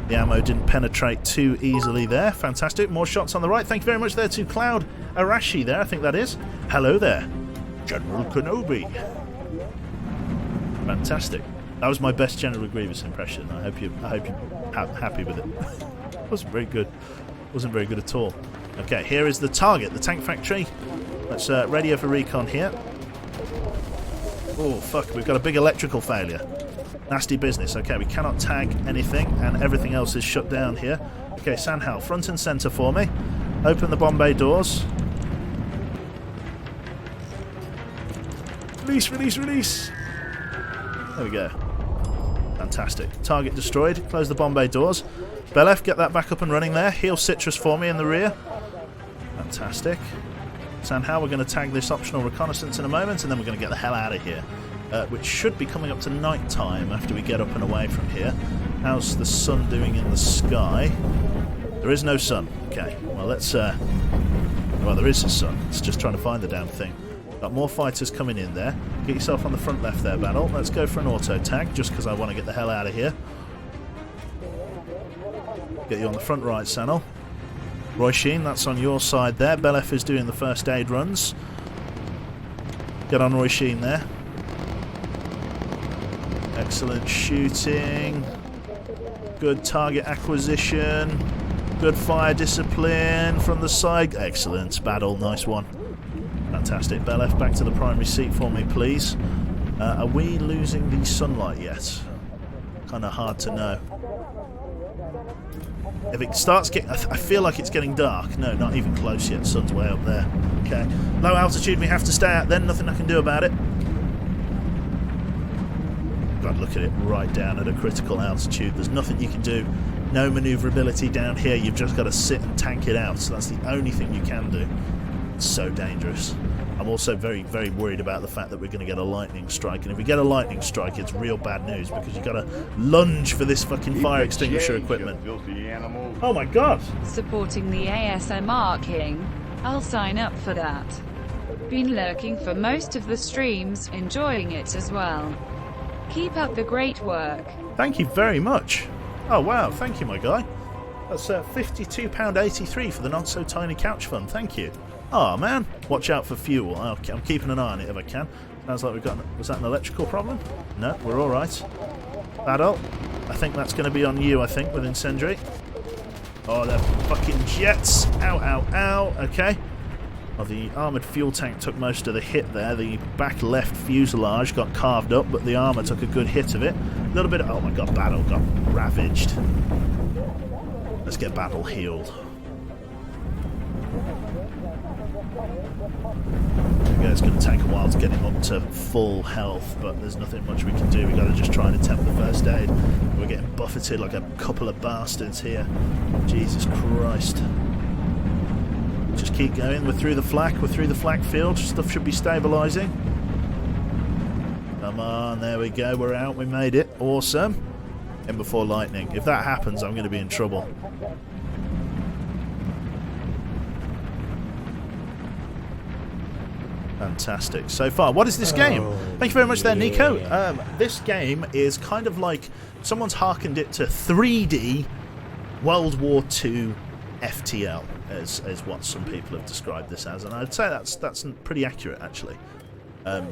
S1: The ammo didn't penetrate too easily there. Fantastic. More shots on the right. Thank you very much there to Cloud Arashi there, I think that is. Hello there, General Kenobi. Fantastic. That was my best General Grievous impression. I hope you're happy with it. Wasn't very good. Wasn't very good at all. Okay, here is the target, the tank factory. Let's radio for recon here. Oh, fuck, we've got a big electrical failure. Nasty business. Okay, we cannot tag anything, and everything else is shut down here. Okay, Sandhal, front and centre for me. Open the bomb bay doors. Release, release, release. There we go. Fantastic. Target destroyed. Close the bomb bay doors. Belef, get that back up and running there. Heal Citrus for me in the rear. Fantastic. Sandhal, we're going to tag this optional reconnaissance in a moment, and then we're going to get the hell out of here. Which should be coming up to night time after we get up and away from here. How's the sun doing in the sky? There is no sun. Okay, well let's... well, there is a sun. It's just trying to find the damn thing. Got more fighters coming in there. Get yourself on the front left there, Battle. Let's go for an auto tag, just because I want to get the hell out of here. Get you on the front right, Sanel. Roy Sheen, that's on your side there. Belef is doing the first aid runs. Get on Roy Sheen there. Excellent shooting. Good target acquisition. Good fire discipline from the side. Excellent. Battle, nice one. Fantastic. Belef, back to the primary seat for me, please. Are we losing the sunlight yet? Kind of hard to know. If it starts getting... I feel like it's getting dark. No, not even close yet. Sun's way up there. Okay. Low altitude we have to stay at then. Nothing I can do about it. God, look at it. Right down at a critical altitude. There's nothing you can do. No manoeuvrability down here. You've just got to sit and tank it out. So that's the only thing you can do. It's so dangerous. I'm also very, very worried about the fact that we're going to get a lightning strike. And if we get a lightning strike, it's real bad news because you've got to lunge for this fucking fire extinguisher equipment. Oh my god!
S3: Supporting the ASMR King. I'll sign up for that. Been lurking for most of the streams, enjoying it as well. Keep up the great work.
S1: Thank you very much. Oh wow, thank you my guy. That's £52.83 for the not so tiny couch fund, thank you. Oh man, watch out for fuel. I'm keeping an eye on it if I can. Sounds like we've got... Was that an electrical problem? No, we're alright. Adult, I think that's going to be on you, I think, with incendiary. Oh, they're fucking jets. Ow, ow, ow. Okay. Well, the armoured fuel tank took most of the hit there. The back left fuselage got carved up, but the armour took a good hit of it. A little bit of... Oh my god, Battle got ravaged. Let's get Battle healed. It's going to take a while to get him up to full health, but there's nothing much we can do. We've got to just try and attempt the first aid. We're getting buffeted like a couple of bastards here. Jesus Christ. Just keep going. We're through the flak. We're through the flak field. Stuff should be stabilising. Come on, there we go. We're out. We made it. Awesome. In before lightning. If that happens, I'm going to be in trouble. Fantastic. So far, what is this game? Thank you very much there, Nico. This game is kind of like someone's hearkened it to 3D World War II FTL, as what some people have described this as, and I'd say that's pretty accurate, actually.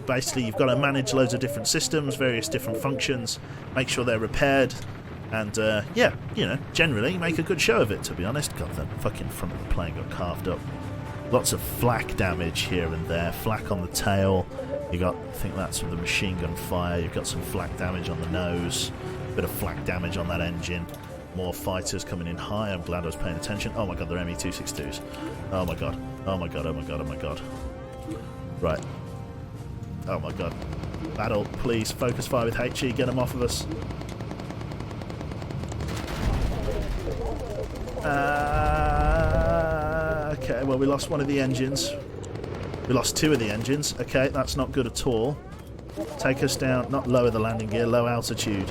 S1: Basically, you've got to manage loads of different systems, various different functions, make sure they're repaired, and yeah, you know, generally make a good show of it, to be honest. God, the fucking front of the plane got carved up. Lots of flak damage here and there. Flak on the tail. You got, I think that's from the machine gun fire. You've got some flak damage on the nose. Bit of flak damage on that engine. More fighters coming in high. I'm glad I was paying attention. Oh my god, they're ME-262s. Oh my god. Oh my god, oh my god, oh my god. Right. Oh my god. Battle, please. Focus fire with HE. Get them off of us. Okay, well, we lost one of the engines. We lost two of the engines. Okay, that's not good at all. Take us down, not lower the landing gear, low altitude.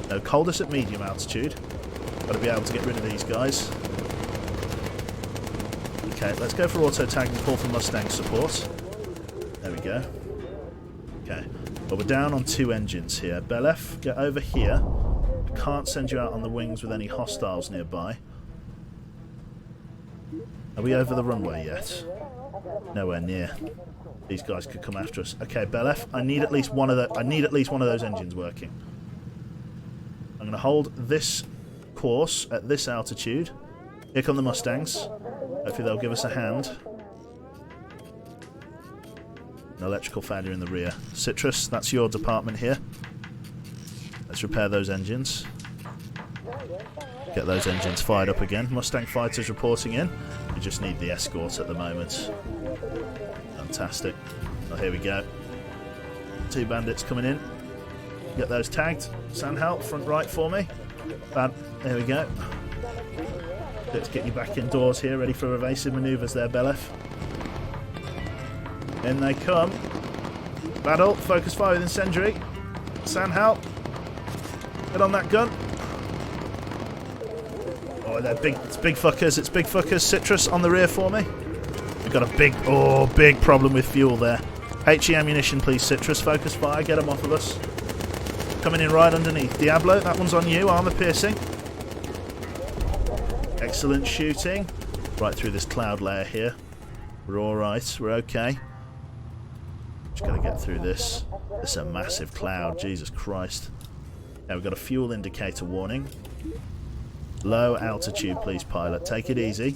S1: No, coldest at medium altitude. Got to be able to get rid of these guys. Okay, let's go for auto tag and call for Mustang support. There we go. Okay, well, we're down on two engines here. Belef, get over here. I can't send you out on the wings with any hostiles nearby. Are we over the runway yet? Nowhere near. These guys could come after us. Okay, Belef, I need at least one of those engines working. I'm going to hold this course at this altitude. Here come the Mustangs. Hopefully they'll give us a hand. An electrical failure in the rear. Citrus, that's your department here. Let's repair those engines. Get those engines fired up again. Mustang fighters reporting in. We just need the escort at the moment. Fantastic. Oh, here we go. Two bandits coming in. Get those tagged. Sandhelp, front right for me. There we go. Let's get you back indoors here, ready for evasive manoeuvres there, Belef. In they come. Battle, focus fire with incendiary. Sandhelp. Get on that gun. Oh, they're big. It's big fuckers. It's big fuckers. Citrus on the rear for me. We've got a big problem with fuel there. HE ammunition, please, Citrus. Focus fire. Get them off of us. Coming in right underneath. Diablo, that one's on you. Armor piercing. Excellent shooting. Right through this cloud layer here. We're all right. We're okay. Just got to get through this. This is a massive cloud. Jesus Christ. Now we've got a fuel indicator warning. Low altitude, please, pilot. Take it easy.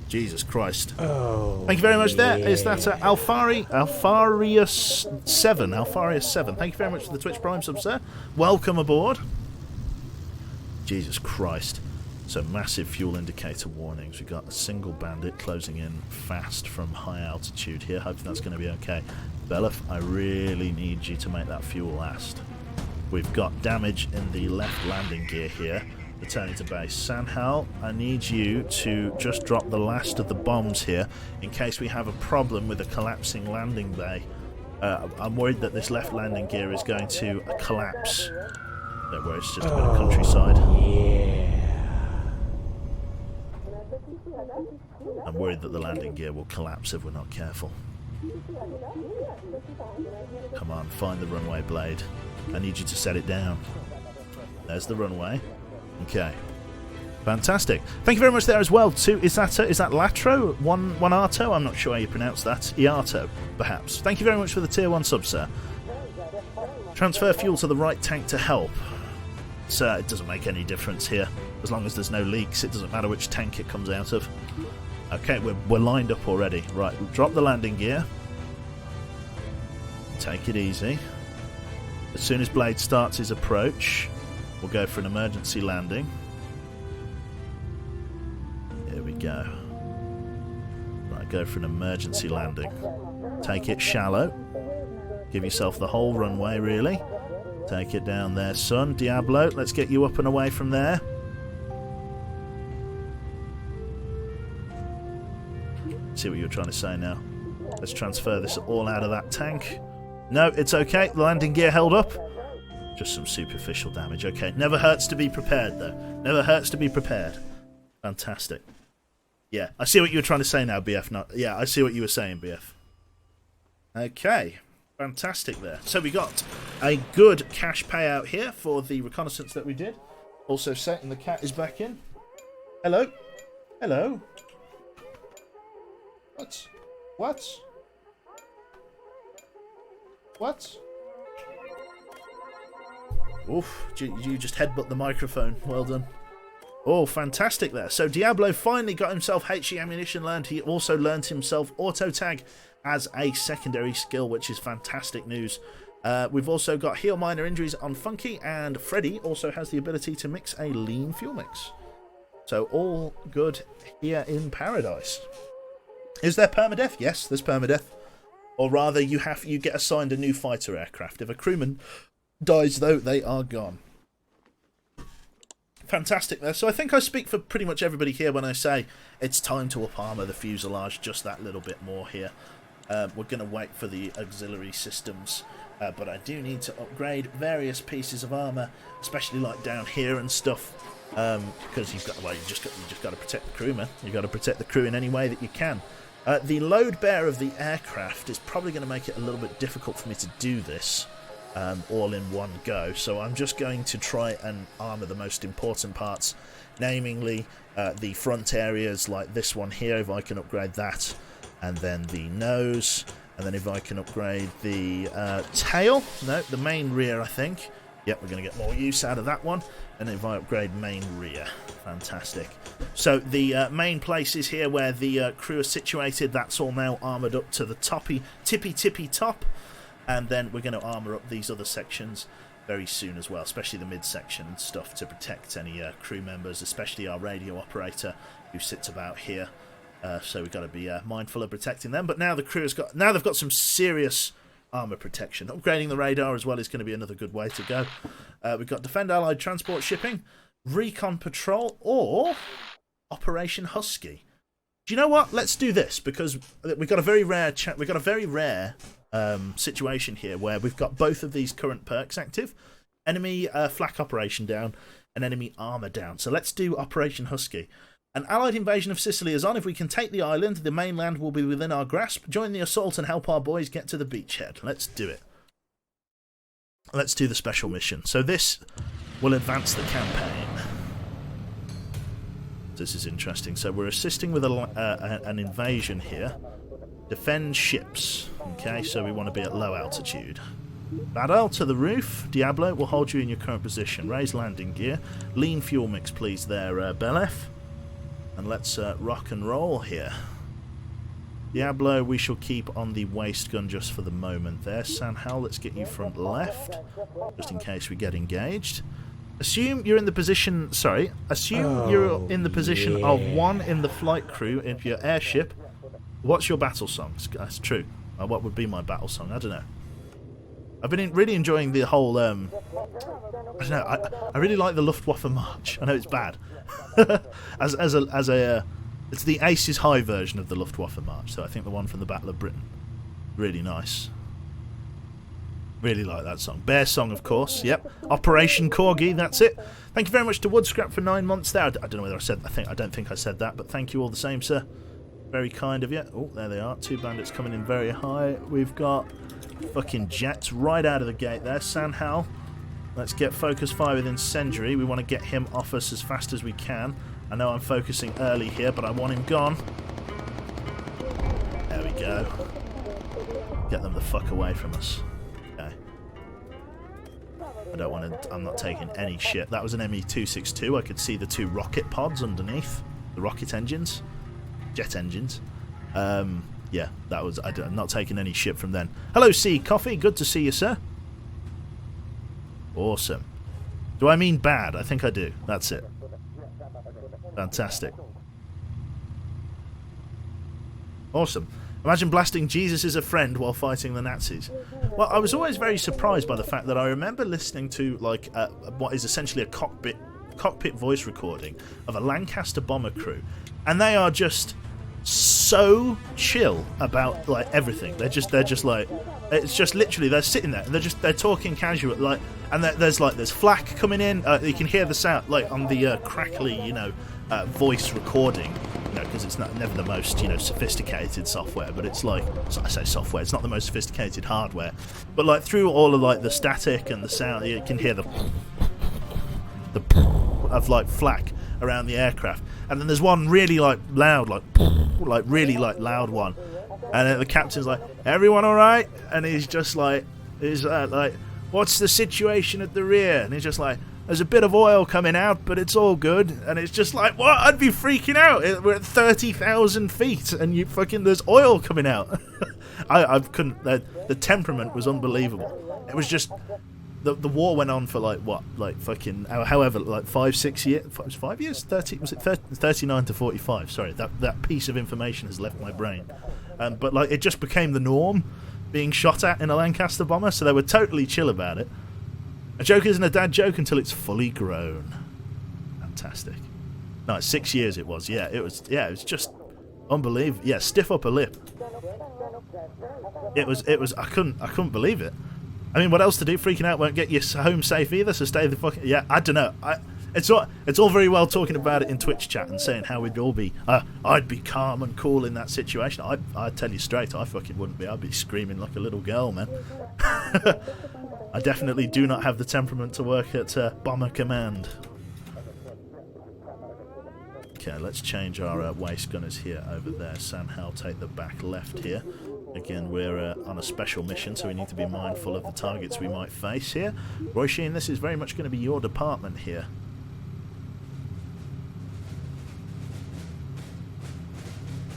S1: Jesus Christ.
S2: Oh,
S1: thank you very much there. Is that Alfarius 7? Alfarius 7. Thank you very much for the Twitch Prime sub, sir. Welcome aboard. Jesus Christ. So massive fuel indicator warnings. We've got a single bandit closing in fast from high altitude here. Hopefully that's going to be okay. Belef, I really need you to make that fuel last. We've got damage in the left landing gear here. Returning to base. Sanhal, I need you to just drop the last of the bombs here in case we have a problem with a collapsing landing bay. I'm worried that this left landing gear is going to collapse. Don't worry, it's just a bit of countryside. I'm worried that the landing gear will collapse if we're not careful. Come on, find the runway blade. I need you to set it down. There's the runway. Okay. Fantastic. Thank you very much there as well, too. Is that Latro? One Arto? I'm not sure how you pronounce that. Iato, perhaps. Thank you very much for the tier 1 sub, sir. Transfer fuel to the right tank to help. So it doesn't make any difference here. As long as there's no leaks, it doesn't matter which tank it comes out of. Okay, we're lined up already. Right, drop the landing gear. Take it easy. As soon as Blade starts his approach, We'll go for an emergency landing. Here we go. Right, go for an emergency landing. Take it shallow. Give yourself the whole runway, really. Take it down there, son. Diablo, let's get you up and away from there. See what you were trying to say now. Let's transfer this all out of that tank. No, it's okay. The landing gear held up. Just some superficial damage. Okay, never hurts to be prepared, though. Never hurts to be prepared. Fantastic. Yeah, I see what you were trying to say now, BF. Yeah, I see what you were saying, BF. Okay, fantastic there. So we got a good cash payout here for the reconnaissance that we did. Also set, and the cat is back in. Hello? Hello? What? What? What? Oof, you just headbutt the microphone. Well done. Oh, fantastic there. So Diablo finally got himself HE ammunition learned. He also learned himself auto tag as a secondary skill, which is fantastic news. We've also got heal minor injuries on Funky, and Freddy also has the ability to mix a lean fuel mix. So all good here in paradise. Is there permadeath? Yes, there's permadeath. Or rather, you get assigned a new fighter aircraft. If a crewman dies, though, they are gone. Fantastic there. So I think I speak for pretty much everybody here when I say it's time to up armour the fuselage just that little bit more here. We're going to wait for the auxiliary systems, but I do need to upgrade various pieces of armour, especially like down here and stuff, because you just got to protect the crew, man. You've got to protect the crew in any way that you can. The load bear of the aircraft is probably going to make it a little bit difficult for me to do this all in one go, so I'm just going to try and armour the most important parts, namely the front areas like this one here, if I can upgrade that, and then the nose, and then if I can upgrade the tail, no, the main rear, I think. Yep, we're going to get more use out of that one. And if I upgrade main rear, fantastic. So the main places here where the crew are situated, that's all now armoured up to the tippy top. And then we're going to armour up these other sections very soon as well, especially the midsection and stuff, to protect any crew members, especially our radio operator who sits about here. So we've got to be mindful of protecting them. But now the crew they've got some serious armour protection. Upgrading the radar as well is going to be another good way to go. We've got Defend Allied Transport Shipping, Recon Patrol, or Operation Husky. Do you know what? Let's do this, because we've got a very rare situation here where we've got both of these current perks active. Enemy flak operation down and enemy armour down. So let's do Operation Husky. An Allied invasion of Sicily is on. If we can take the island, the mainland will be within our grasp. Join the assault and help our boys get to the beachhead. Let's do it. Let's do the special mission. So this will advance the campaign. This is interesting. So we're assisting with an invasion here. Defend ships. Okay, so we want to be at low altitude. Battle to the roof. Diablo will hold you in your current position. Raise landing gear. Lean fuel mix, please, there, Belef. And let's rock and roll here. Diablo, we shall keep on the waist gun just for the moment there. Sanhal, let's get you front left, just in case we get engaged. Assume you're in the position... you're in the position of one in the flight crew in your airship. What's your battle song? That's true. What would be my battle song? I don't know. I've been really enjoying the whole... I don't know. I really like the Luftwaffe March. I know it's bad. It's the Aces High version of the Luftwaffe March. So I think the one from the Battle of Britain. Really nice. Really like that song. Bear Song, of course. Yep. Operation Corgi. That's it. Thank you very much to Woodscrap for 9 months there. I don't know whether I said... I don't think I said that, but thank you all the same, sir. Very kind of you. Oh, there they are. 2 bandits coming in very high. We've got fucking jets right out of the gate there. Sanhal. Let's get focus fire with Incendiary. We want to get him off us as fast as we can. I know I'm focusing early here, but I want him gone. There we go. Get them the fuck away from us. Okay. I don't want to... I'm not taking any shit. That was an ME-262. I could see the 2 rocket pods underneath. The rocket engines. Jet engines. Yeah, that was... I'm not taking any shit from then. Hello, C. Coffee. Good to see you, sir. Awesome. Do I mean bad? I think I do. That's it. Fantastic. Awesome. Imagine blasting Jesus is a friend while fighting the Nazis. Well, I was always very surprised by the fact that I remember listening to like what is essentially a cockpit voice recording of a Lancaster bomber crew, and they are just so chill about like everything. They're just like, it's just literally they're sitting there and they're talking casual, like, and there's flak coming in. You can hear the sound like on the crackly, voice recording, because it's never the most sophisticated software, but it's like, so I say software, it's not the most sophisticated hardware, but like through all of like the static and the sound, you can hear the of like flak around the aircraft, and then there's one really like loud, like really like loud one, and then the captain's like, "Everyone all right?" And he's just like, like, "What's the situation at the rear?" And he's just like, "There's a bit of oil coming out, but it's all good." And it's just like, what? I'd be freaking out. We're at 30,000 feet, and there's oil coming out. I couldn't. The temperament was unbelievable. It was just the war went on for however, like 5-6 years. 5 years? 30? Was it 39 to 45? Sorry, that piece of information has left my brain. But like, it just became the norm, being shot at in a Lancaster bomber. So they were totally chill about it. A joke isn't a dad joke until it's fully grown. Fantastic. No, 6 years it was. Yeah, it was just unbelievable. Yeah, stiff upper lip. It was. I couldn't believe it. I mean, what else to do? Freaking out won't get you home safe either. So stay the fucking. Yeah, I don't know. It's all very well talking about it in Twitch chat and saying how we'd all be. I'd be calm and cool in that situation. I'd tell you straight, I fucking wouldn't be. I'd be screaming like a little girl, man. I definitely do not have the temperament to work at Bomber Command. Okay, let's change our waist gunners here over there. Sam Hal, take the back left here. Again, we're on a special mission, so we need to be mindful of the targets we might face here. Roy Sheen, this is very much going to be your department here.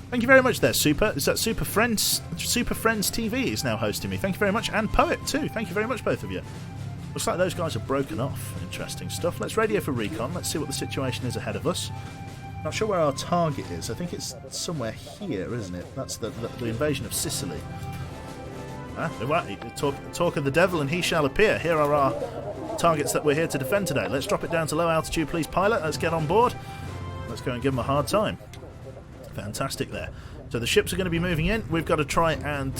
S1: Thank you very much there, Super. Is that Super Friends? Super Friends TV is now hosting me. Thank you very much. And Poet, too. Thank you very much, both of you. Looks like those guys have broken off. Interesting stuff. Let's radio for recon. Let's see what the situation is ahead of us. Not sure where our target is. I think it's somewhere here, isn't it? That's the invasion of Sicily. Talk of the devil and he shall appear. Here are our targets that we're here to defend today. Let's drop it down to low altitude, please, pilot. Let's get on board. Let's go and give them a hard time. Fantastic there. So the ships are going to be moving in. We've got to try and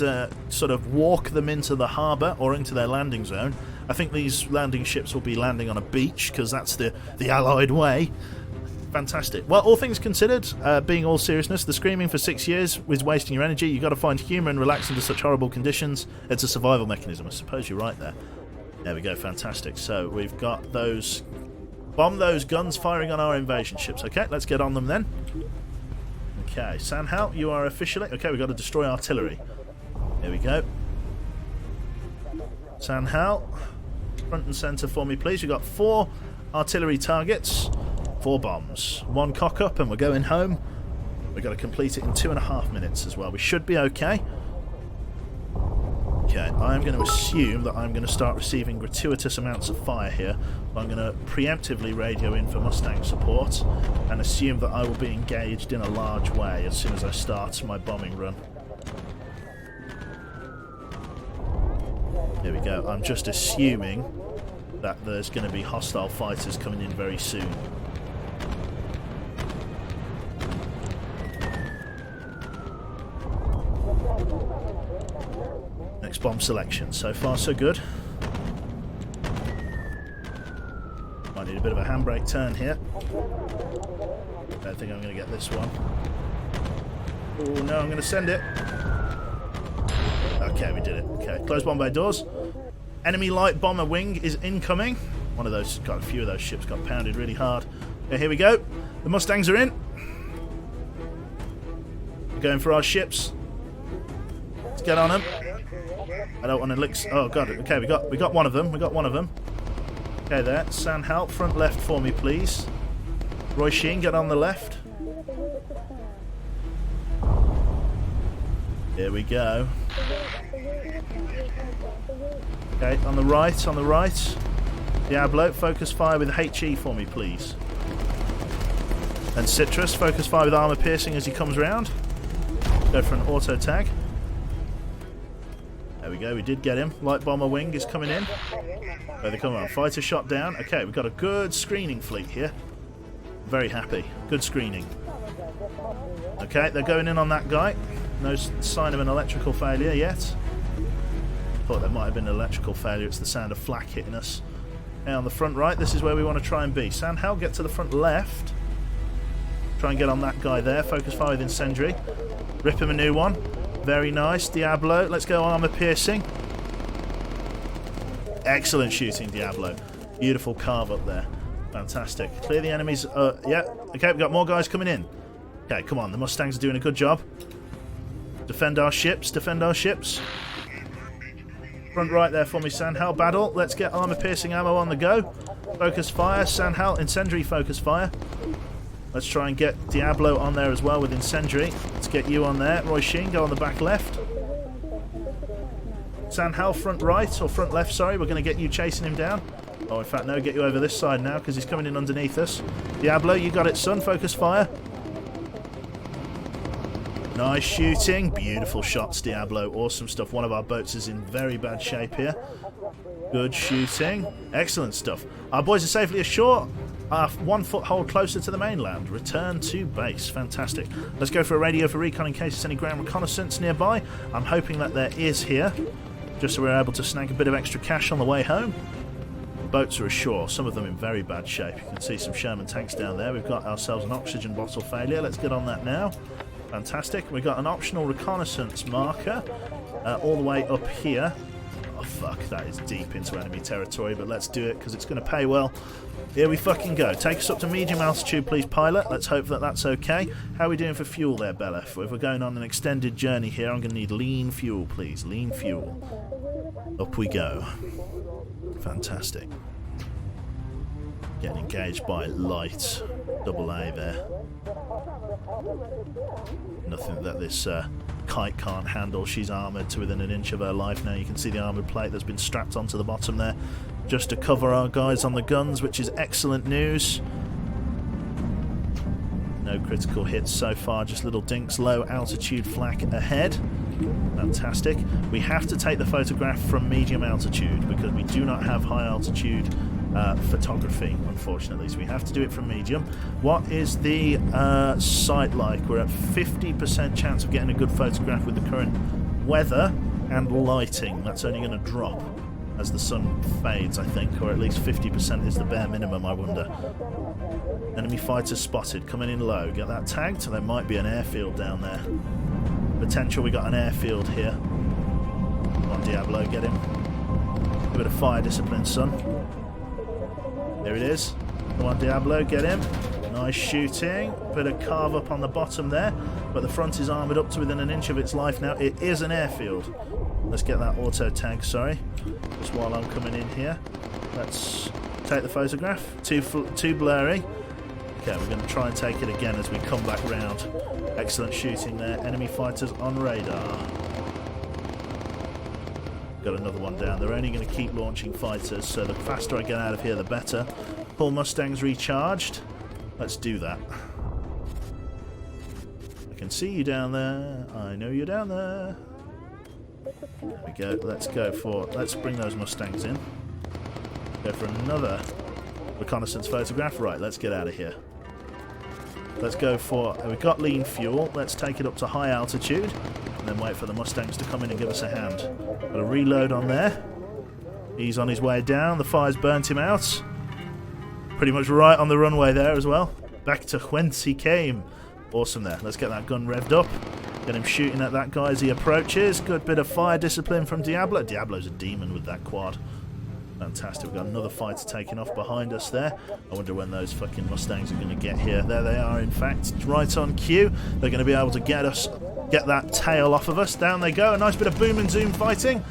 S1: sort of walk them into the harbour or into their landing zone. I think these landing ships will be landing on a beach because that's the Allied way. Fantastic. Well, all things considered, being all seriousness, the screaming for 6 years is wasting your energy. You've got to find humour and relax under such horrible conditions. It's a survival mechanism. I suppose you're right there. There we go. Fantastic. So we've got those... Bomb those guns firing on our invasion ships. Okay, let's get on them then. Okay, Sanhal, you are officially... Okay, we've got to destroy artillery. Here we go. Sanhal, front and centre for me, please. We've got 4 artillery targets, 4 bombs. 1 cock up and we're going home. We've got to complete it in 2.5 minutes as well. We should be okay. Okay, I'm going to assume that I'm going to start receiving gratuitous amounts of fire here. I'm going to preemptively radio in for Mustang support and assume that I will be engaged in a large way as soon as I start my bombing run. Here we go. I'm just assuming that there's going to be hostile fighters coming in very soon. Next bomb selection. So far, so good. Might need a bit of a handbrake turn here. Don't think I'm going to get this one. Oh no, I'm going to send it. Okay, we did it. Okay, close bomb bay doors. Enemy light bomber wing is incoming. One of those, got a few of those ships got pounded really hard. Okay, here we go. The Mustangs are in. We're going for our ships. Let's get on them. I don't want to lick. Oh god. Okay, we got one of them. We got one of them. Okay, there. Sanhal, front left for me, please. Roy Sheen, get on the left. Here we go. Okay, on the right, on the right. Diablo, focus fire with HE for me, please. And Citrus, focus fire with armor piercing as he comes round. Go for an auto tag. There we go, we did get him. Light bomber wing is coming in. There they come on. Fighter shot down. Okay, we've got a good screening fleet here. Very happy. Good screening. Okay, they're going in on that guy. No sign of an electrical failure yet. Thought there might have been an electrical failure. It's the sound of flak hitting us. Okay, on the front right, this is where we want to try and be. Sandhell, get to the front left. Try and get on that guy there. Focus fire with incendiary. Rip him a new one. Very nice. Diablo, let's go armor piercing. Excellent shooting, Diablo. Beautiful carve up there. Fantastic. Clear the enemies. Yeah. Okay, we've got more guys coming in. Okay, come on. The Mustangs are doing a good job. Defend our ships. Defend our ships. Front right there for me, Sandhell. Battle. Let's get armor piercing ammo on the go. Focus fire. Sandhell, incendiary focus fire. Let's try and get Diablo on there as well with incendiary. Let's get you on there. Roy Sheen, go on the back left. Sandhell, front right, or front left, sorry. We're going to get you chasing him down. Oh, in fact, no, get you over this side now because he's coming in underneath us. Diablo, you got it, son. Focus fire. Nice shooting. Beautiful shots, Diablo. Awesome stuff. One of our boats is in very bad shape here. Good shooting. Excellent stuff. Our boys are safely ashore. 1 foothold closer to the mainland. Return to base. Fantastic. Let's go for a radio for recon in case there's any ground reconnaissance nearby. I'm hoping that there is here, just so we're able to snag a bit of extra cash on the way home. The boats are ashore, some of them in very bad shape. You can see some Sherman tanks down there. We've got ourselves an oxygen bottle failure. Let's get on that now. Fantastic. We've got an optional reconnaissance marker all the way up here. Oh fuck, that is deep into enemy territory, but let's do it because it's going to pay well. Here we fucking go. Take us up to medium altitude, please, pilot. Let's hope that that's okay. How are we doing for fuel there, Belef? If we're going on an extended journey here, I'm going to need lean fuel, please. Lean fuel. Up we go. Fantastic. Getting engaged by light AA there. Nothing that this kite can't handle. She's armoured to within an inch of her life now. You can see the armoured plate that's been strapped onto the bottom there, just to cover our guys on the guns, which is excellent news. No critical hits so far, just little dinks. Low altitude flak ahead. Fantastic. We have to take the photograph from medium altitude because we do not have high altitude photography, unfortunately, so we have to do it from medium. What is the site like? We're at 50% chance of getting a good photograph with the current weather and lighting. That's only going to drop as the sun fades, I think, or at least 50% is the bare minimum, I wonder. Enemy fighters spotted, coming in low. Get that tagged. There might be an airfield down there. Potential, we got an airfield here. Come on, Diablo, get him. A bit of fire discipline, son. There it is. Come on, Diablo, get him. Nice shooting. Bit of carve up on the bottom there, but the front is armoured up to within an inch of its life now. It is an airfield. Let's get that auto tag, sorry. Just while I'm coming in here. Let's take the photograph. Too blurry. Okay, we're going to try and take it again as we come back round. Excellent shooting there. Enemy fighters on radar. Got another one down. They're only going to keep launching fighters, so the faster I get out of here, the better. Full Mustangs recharged. Let's do that. I can see you down there. I know you're down there. There we go. Let's bring those Mustangs in. Go for another reconnaissance photograph. Right, let's get out of here. Let's go for... we've got lean fuel. Let's take it up to high altitude and then wait for the Mustangs to come in and give us a hand. Got a reload on there. He's on his way down. The fire's burnt him out. Pretty much right on the runway there as well. Back to whence he came. Awesome there. Let's get that gun revved up. Get him shooting at that guy as he approaches. Good bit of fire discipline from Diablo. Diablo's a demon with that quad. Fantastic. We've got another fighter taking off behind us there. I wonder when those fucking Mustangs are going to get here. There they are, in fact. Right on cue. They're going to be able to get that tail off of us. Down they go. A nice bit of boom and zoom fighting.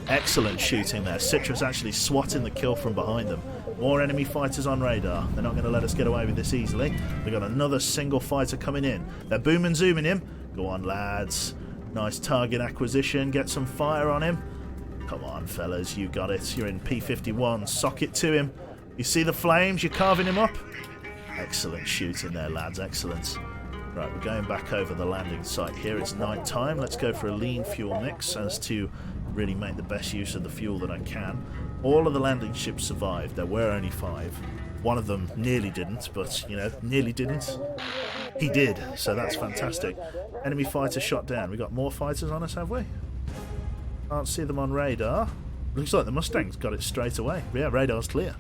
S1: Excellent shooting there. Citrus actually swatting the kill from behind them. More enemy fighters on radar. They're not going to let us get away with this easily. They've got another single fighter coming in. They're boom and zooming him. Go on, lads. Nice target acquisition. Get some fire on him. Come on, fellas, you got it. You're in P-51. Sock it to him. You see the flames? You're carving him up? Excellent shooting there, lads. Excellent. Right, we're going back over the landing site here. It's night time. Let's go for a lean fuel mix as to really make the best use of the fuel that I can. All of the landing ships survived. There were only 5. One of them nearly didn't, but, you know, nearly didn't. He did, so that's fantastic. Enemy fighter shot down. We got more fighters on us, have we? Can't see them on radar. Looks like the Mustang's got it straight away. Yeah, radar's clear.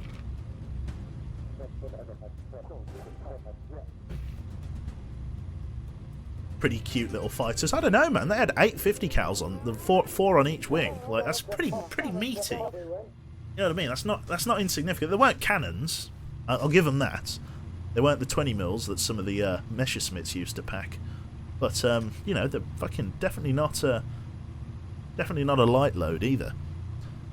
S1: Pretty cute little fighters. I don't know, man. They had 850 cals on the four on each wing. Like, that's pretty meaty. You know what I mean? That's not insignificant. They weren't cannons. I'll give them that. They weren't the 20 mils that some of the Messerschmitts used to pack. But you know, they're fucking definitely not a light load either.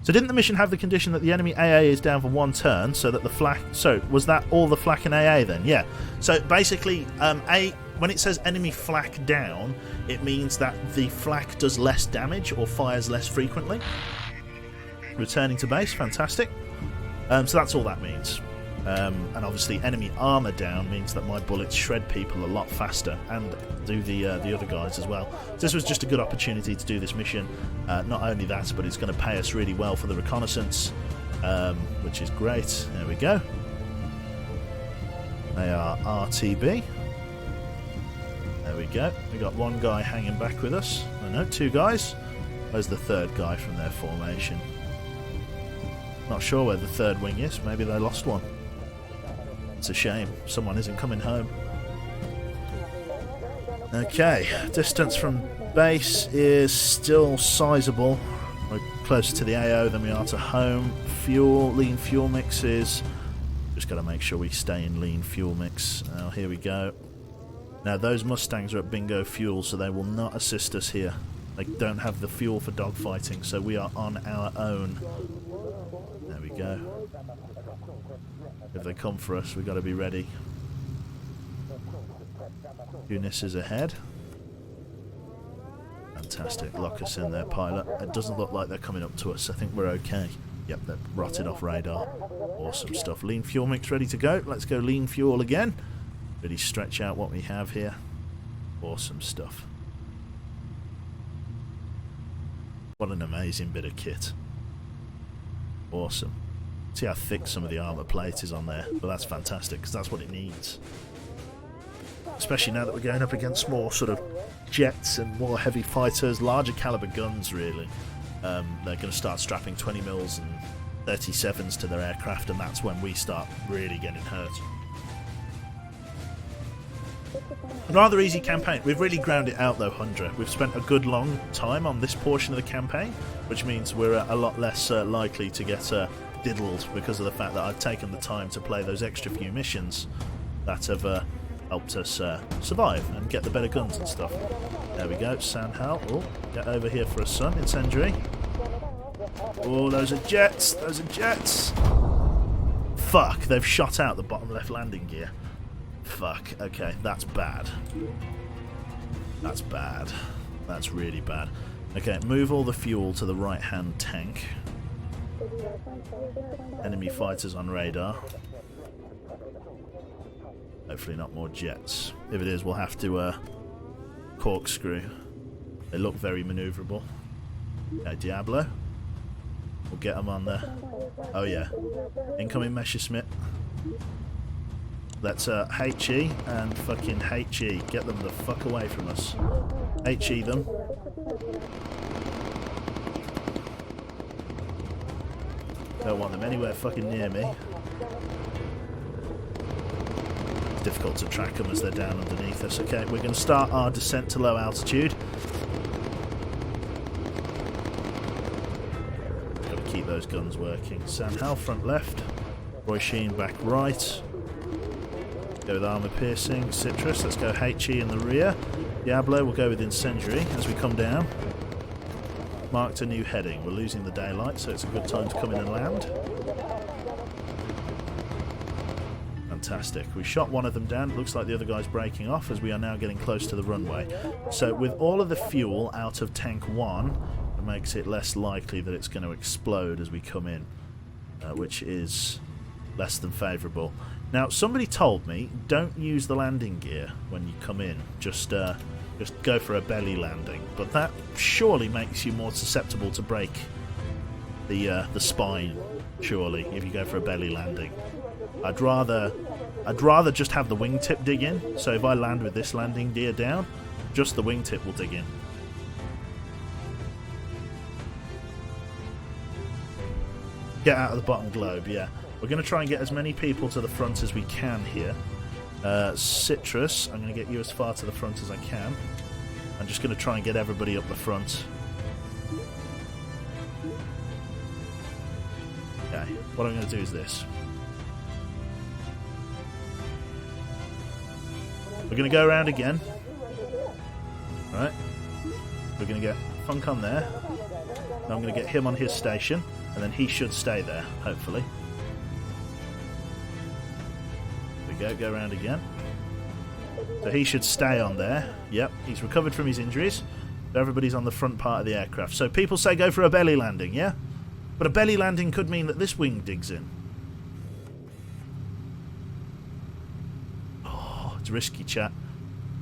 S1: So didn't the mission have the condition that the enemy AA is down for 1 turn, so that the flak... So, was that all the flak and AA then? Yeah. So, basically, when it says enemy flak down, it means that the flak does less damage or fires less frequently. Returning to base, fantastic. So that's all that means. And obviously, enemy armour down means that my bullets shred people a lot faster, and do the other guys as well. So this was just a good opportunity to do this mission. Not only that, but it's going to pay us really well for the reconnaissance, which is great. There we go. They are RTB. There we go. We got 1 guy hanging back with us. Oh no, 2 guys. Where's the 3rd guy from their formation? Not sure where the 3rd wing is. Maybe they lost one. It's a shame. Someone isn't coming home. Okay, distance from base is still sizable. We're closer to the AO than we are to home. Fuel, lean fuel mixes. Just got to make sure we stay in lean fuel mix. Now, here we go. Now, those Mustangs are at bingo fuel, so they will not assist us here. They don't have the fuel for dogfighting, so we are on our own. There we go. If they come for us, we've got to be ready. Eunice is ahead. Fantastic. Lock us in there, pilot. It doesn't look like they're coming up to us. I think we're okay. Yep, they're rotted off radar. Awesome stuff. Lean fuel mix ready to go. Let's go lean fuel again. Really stretch out what we have here. Awesome stuff. What an amazing bit of kit. Awesome. See how thick some of the armour plate is on there. But that's fantastic, because that's what it needs. Especially now that we're going up against more sort of jets and more heavy fighters, larger caliber guns really. They're going to start strapping 20 mils and 37s to their aircraft, and that's when we start really getting hurt. A rather easy campaign. We've really ground it out though, Hundra. We've spent a good long time on this portion of the campaign, which means we're a lot less likely to get diddled because of the fact that I've taken the time to play those extra few missions that have helped us survive and get the better guns and stuff. There we go, Sandhal. Oh, get over here for a sun, incendiary. Oh, those are jets, those are jets. Fuck, they've shot out the bottom left landing gear. Fuck, okay, that's bad. That's bad. That's really bad. Okay, move all the fuel to the right-hand tank. Enemy fighters on radar. Hopefully not more jets. If it is, we'll have to corkscrew. They look very manoeuvrable. Okay, Diablo. We'll get them on there. Oh yeah. Incoming Messerschmitt. Let's HE and fucking HE. Get them the fuck away from us. HE them. Don't want them anywhere fucking near me. It's difficult to track them as they're down underneath us. Okay, we're going to start our descent to low altitude. Got to keep those guns working. Sandhal front left. Roy Sheen back right. Go with armour piercing. Citrus, let's go HE in the rear. Diablo will go with incendiary as we come down. Marked a new heading. We're losing the daylight, so it's a good time to come in and land. Fantastic. We shot one of them down. It looks like the other guy's breaking off as we are now getting close to the runway. So with all of the fuel out of tank 1, makes it less likely that it's going to explode as we come in, which is less than favourable. Now, somebody told me, don't use the landing gear when you come in. Just go for a belly landing. But that surely makes you more susceptible to break the spine, surely, if you go for a belly landing. I'd rather just have the wingtip dig in. So if I land with this landing gear down, just the wingtip will dig in. Get out of the bottom globe, yeah. We're going to try and get as many people to the front as we can here. Citrus, I'm going to get you as far to the front as I can. I'm just going to try and get everybody up the front. Okay, what I'm going to do is this. We're going to go around again. Right. We're going to get Funk on there. And I'm going to get him on his station. And then he should stay there, hopefully. There we go around again. So he should stay on there. Yep, he's recovered from his injuries. So everybody's on the front part of the aircraft. So people say go for a belly landing, yeah? But a belly landing could mean that this wing digs in. Oh, it's risky, chat.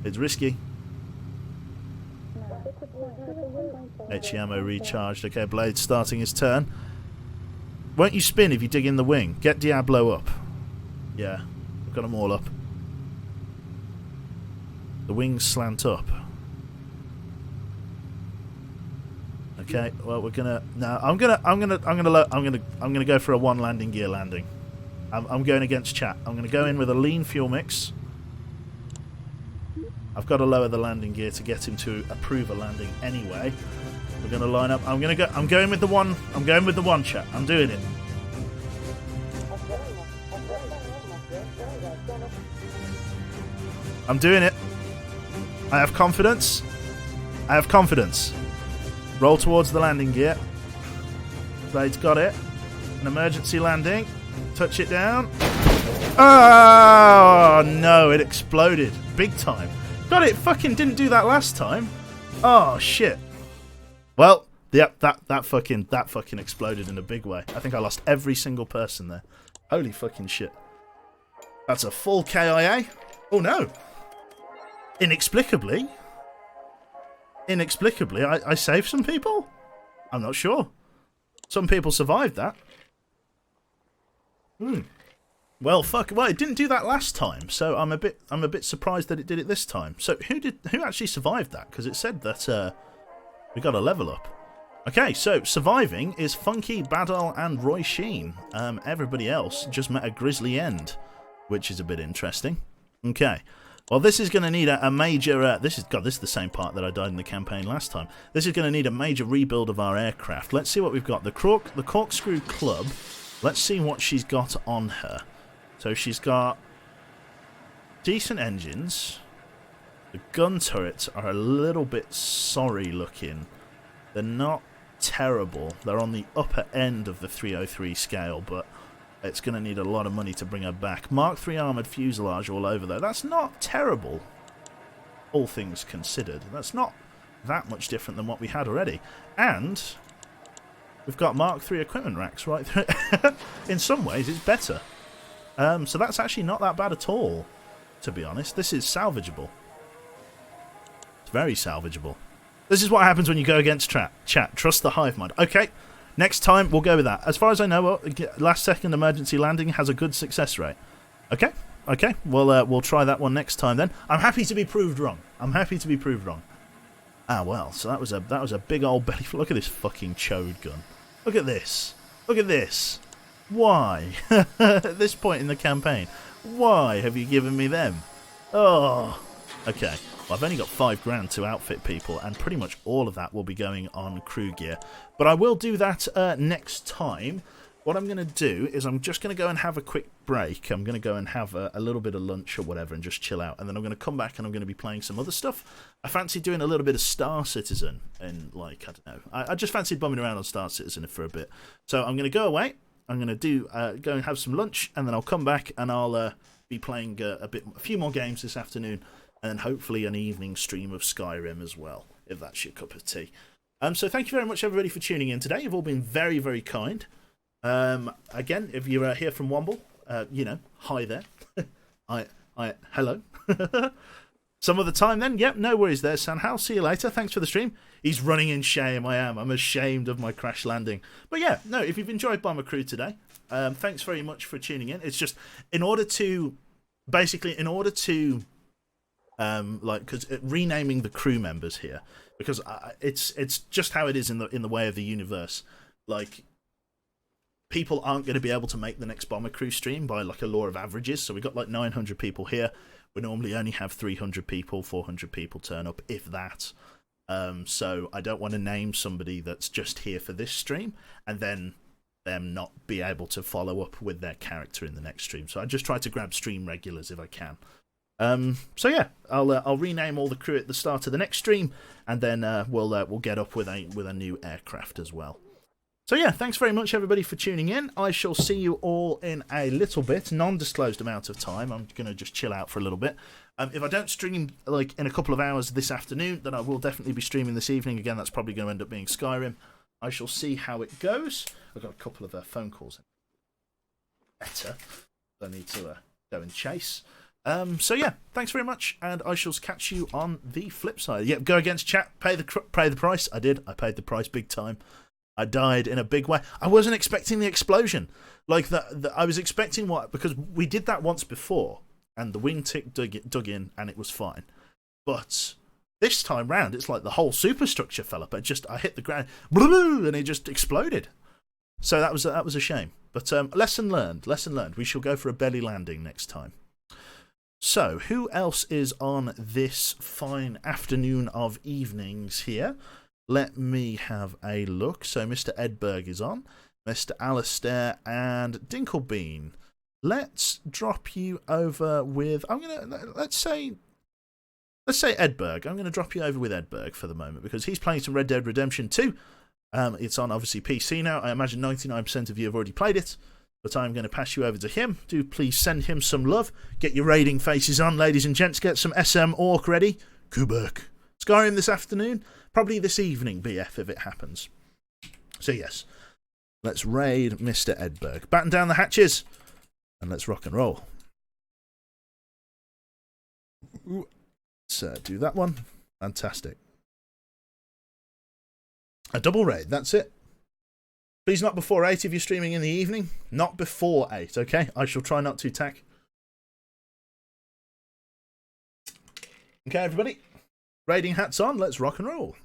S1: It's risky. HE ammo recharged. Okay, Blade's starting his turn. Won't you spin if you dig in the wing? Get Diablo up. Yeah, I've got them all up. The wings slant up. Okay, well we're gonna. No, I'm gonna go for a one landing gear landing. I'm going against chat. I'm gonna go in with a lean fuel mix. I've got to lower the landing gear to get him to approve a landing anyway. We're going to line up. I'm going with the one. I'm going with the one, chat. I'm doing it. I'm doing it. I have confidence. I have confidence. Roll towards the landing gear. Blade's got it. An emergency landing. Touch it down. Oh, no. It exploded. Big time. God, it fucking didn't do that last time. Oh, shit. Well, yep, that fucking exploded in a big way. I think I lost every single person there. Holy fucking shit. That's a full KIA. Oh no. Inexplicably, I saved some people? I'm not sure. Some people survived that. Well, fuck. Well, it didn't do that last time, so I'm a bit surprised that it did it this time. So who actually survived that? Because it said that we got a level up. Okay, so surviving is Funky, Badal, and Roy Sheen. Everybody else just met a grisly end, which is a bit interesting. Okay. Well, this is going to need a major... this is the same part that I died in the campaign last time. This is going to need a major rebuild of our aircraft. Let's see what we've got. The Corkscrew Club. Let's see what she's got on her. So she's got decent engines. The gun turrets are a little bit sorry looking. They're not terrible. They're on the upper end of the 303 scale, but it's going to need a lot of money to bring her back. Mark III armoured fuselage all over there. That's not terrible, all things considered. That's not that much different than what we had already. And we've got Mark III equipment racks right through. In some ways, it's better. So that's actually not that bad at all, to be honest. This is salvageable. It's very salvageable. This is what happens when you go against chat. Trust the hive mind. Okay, next time we'll go with that. As far as I know, last second emergency landing has a good success rate. Okay, we'll try that one next time then. I'm happy to be proved wrong. Ah well, so that was a big old belly. Look at this fucking chode gun. Look at this. Why? At this point in the campaign, why have you given me them? Oh, okay. Well, I've only got $5,000 to outfit people, and pretty much all of that will be going on crew gear. But I will do that next time. What I'm going to do is I'm just going to go and have a quick break. I'm going to go and have a little bit of lunch or whatever and just chill out. And then I'm going to come back and I'm going to be playing some other stuff. I fancy doing a little bit of Star Citizen. And, like, I don't know. I just fancied bumming around on Star Citizen for a bit. So I'm going to go away. I'm going to go and have some lunch. And then I'll come back and I'll be playing a few more games this afternoon. And then hopefully an evening stream of Skyrim as well, if that's your cup of tea. So thank you very much, everybody, for tuning in today. You've all been very, very kind. Again, if you're here from Womble, hi there. Hello. Some other time then. Yep, no worries there, Sanhal. See you later. Thanks for the stream. He's running in shame. I'm ashamed of my crash landing. But yeah, no, if you've enjoyed Bomber Crew today, thanks very much for tuning in. It's just in order to because renaming the crew members here, because it's just how it is in the way of the universe. Like, people aren't going to be able to make the next Bomber Crew stream by like a law of averages. So we've got like 900 people here. We normally only have 300 people, 400 people turn up, if that. So I don't want to name somebody that's just here for this stream and then them not be able to follow up with their character in the next stream. So I just try to grab stream regulars if I can. So yeah, I'll rename all the crew at the start of the next stream, and then we'll get up with a new aircraft as well. So yeah, thanks very much everybody for tuning in. I shall see you all in a little bit, non-disclosed amount of time. I'm going to just chill out for a little bit. If I don't stream like in a couple of hours this afternoon, then I will definitely be streaming this evening. Again, that's probably going to end up being Skyrim. I shall see how it goes. I've got a couple of phone calls. Better. I need to go and chase. So yeah, thanks very much, and I shall catch you on the flip side. Yep, go against chat, pay the price. I did. I paid the price big time. I died in a big way. I wasn't expecting the explosion. Like I was expecting because we did that once before, and the wingtip dug in, and it was fine. But this time round, it's like the whole superstructure fell up. I hit the ground, and it just exploded. So that was a shame. But lesson learned. Lesson learned. We shall go for a belly landing next time. So who else is on this fine afternoon of evenings here? Let me have a look. So Mr. Edberg is on, Mr. Alistair and Dinklebean. Let's drop you over with. Let's say Edberg. I'm gonna drop you over with Edberg for the moment because he's playing some Red Dead Redemption 2. It's on obviously PC now. I imagine 99% of you have already played it, but I'm going to pass you over to him. Do please send him some love. Get your raiding faces on, ladies and gents. Get some SM Orc ready. Kubek. Skyrim this afternoon. Probably this evening, BF, if it happens. So, yes. Let's raid Mr. Edberg. Batten down the hatches. And let's rock and roll. Let's do that one. Fantastic. A double raid. That's it. Please not before 8 if you're streaming in the evening. Not before 8, okay? I shall try not to tack. Okay, everybody. Raiding hats on. Let's rock and roll.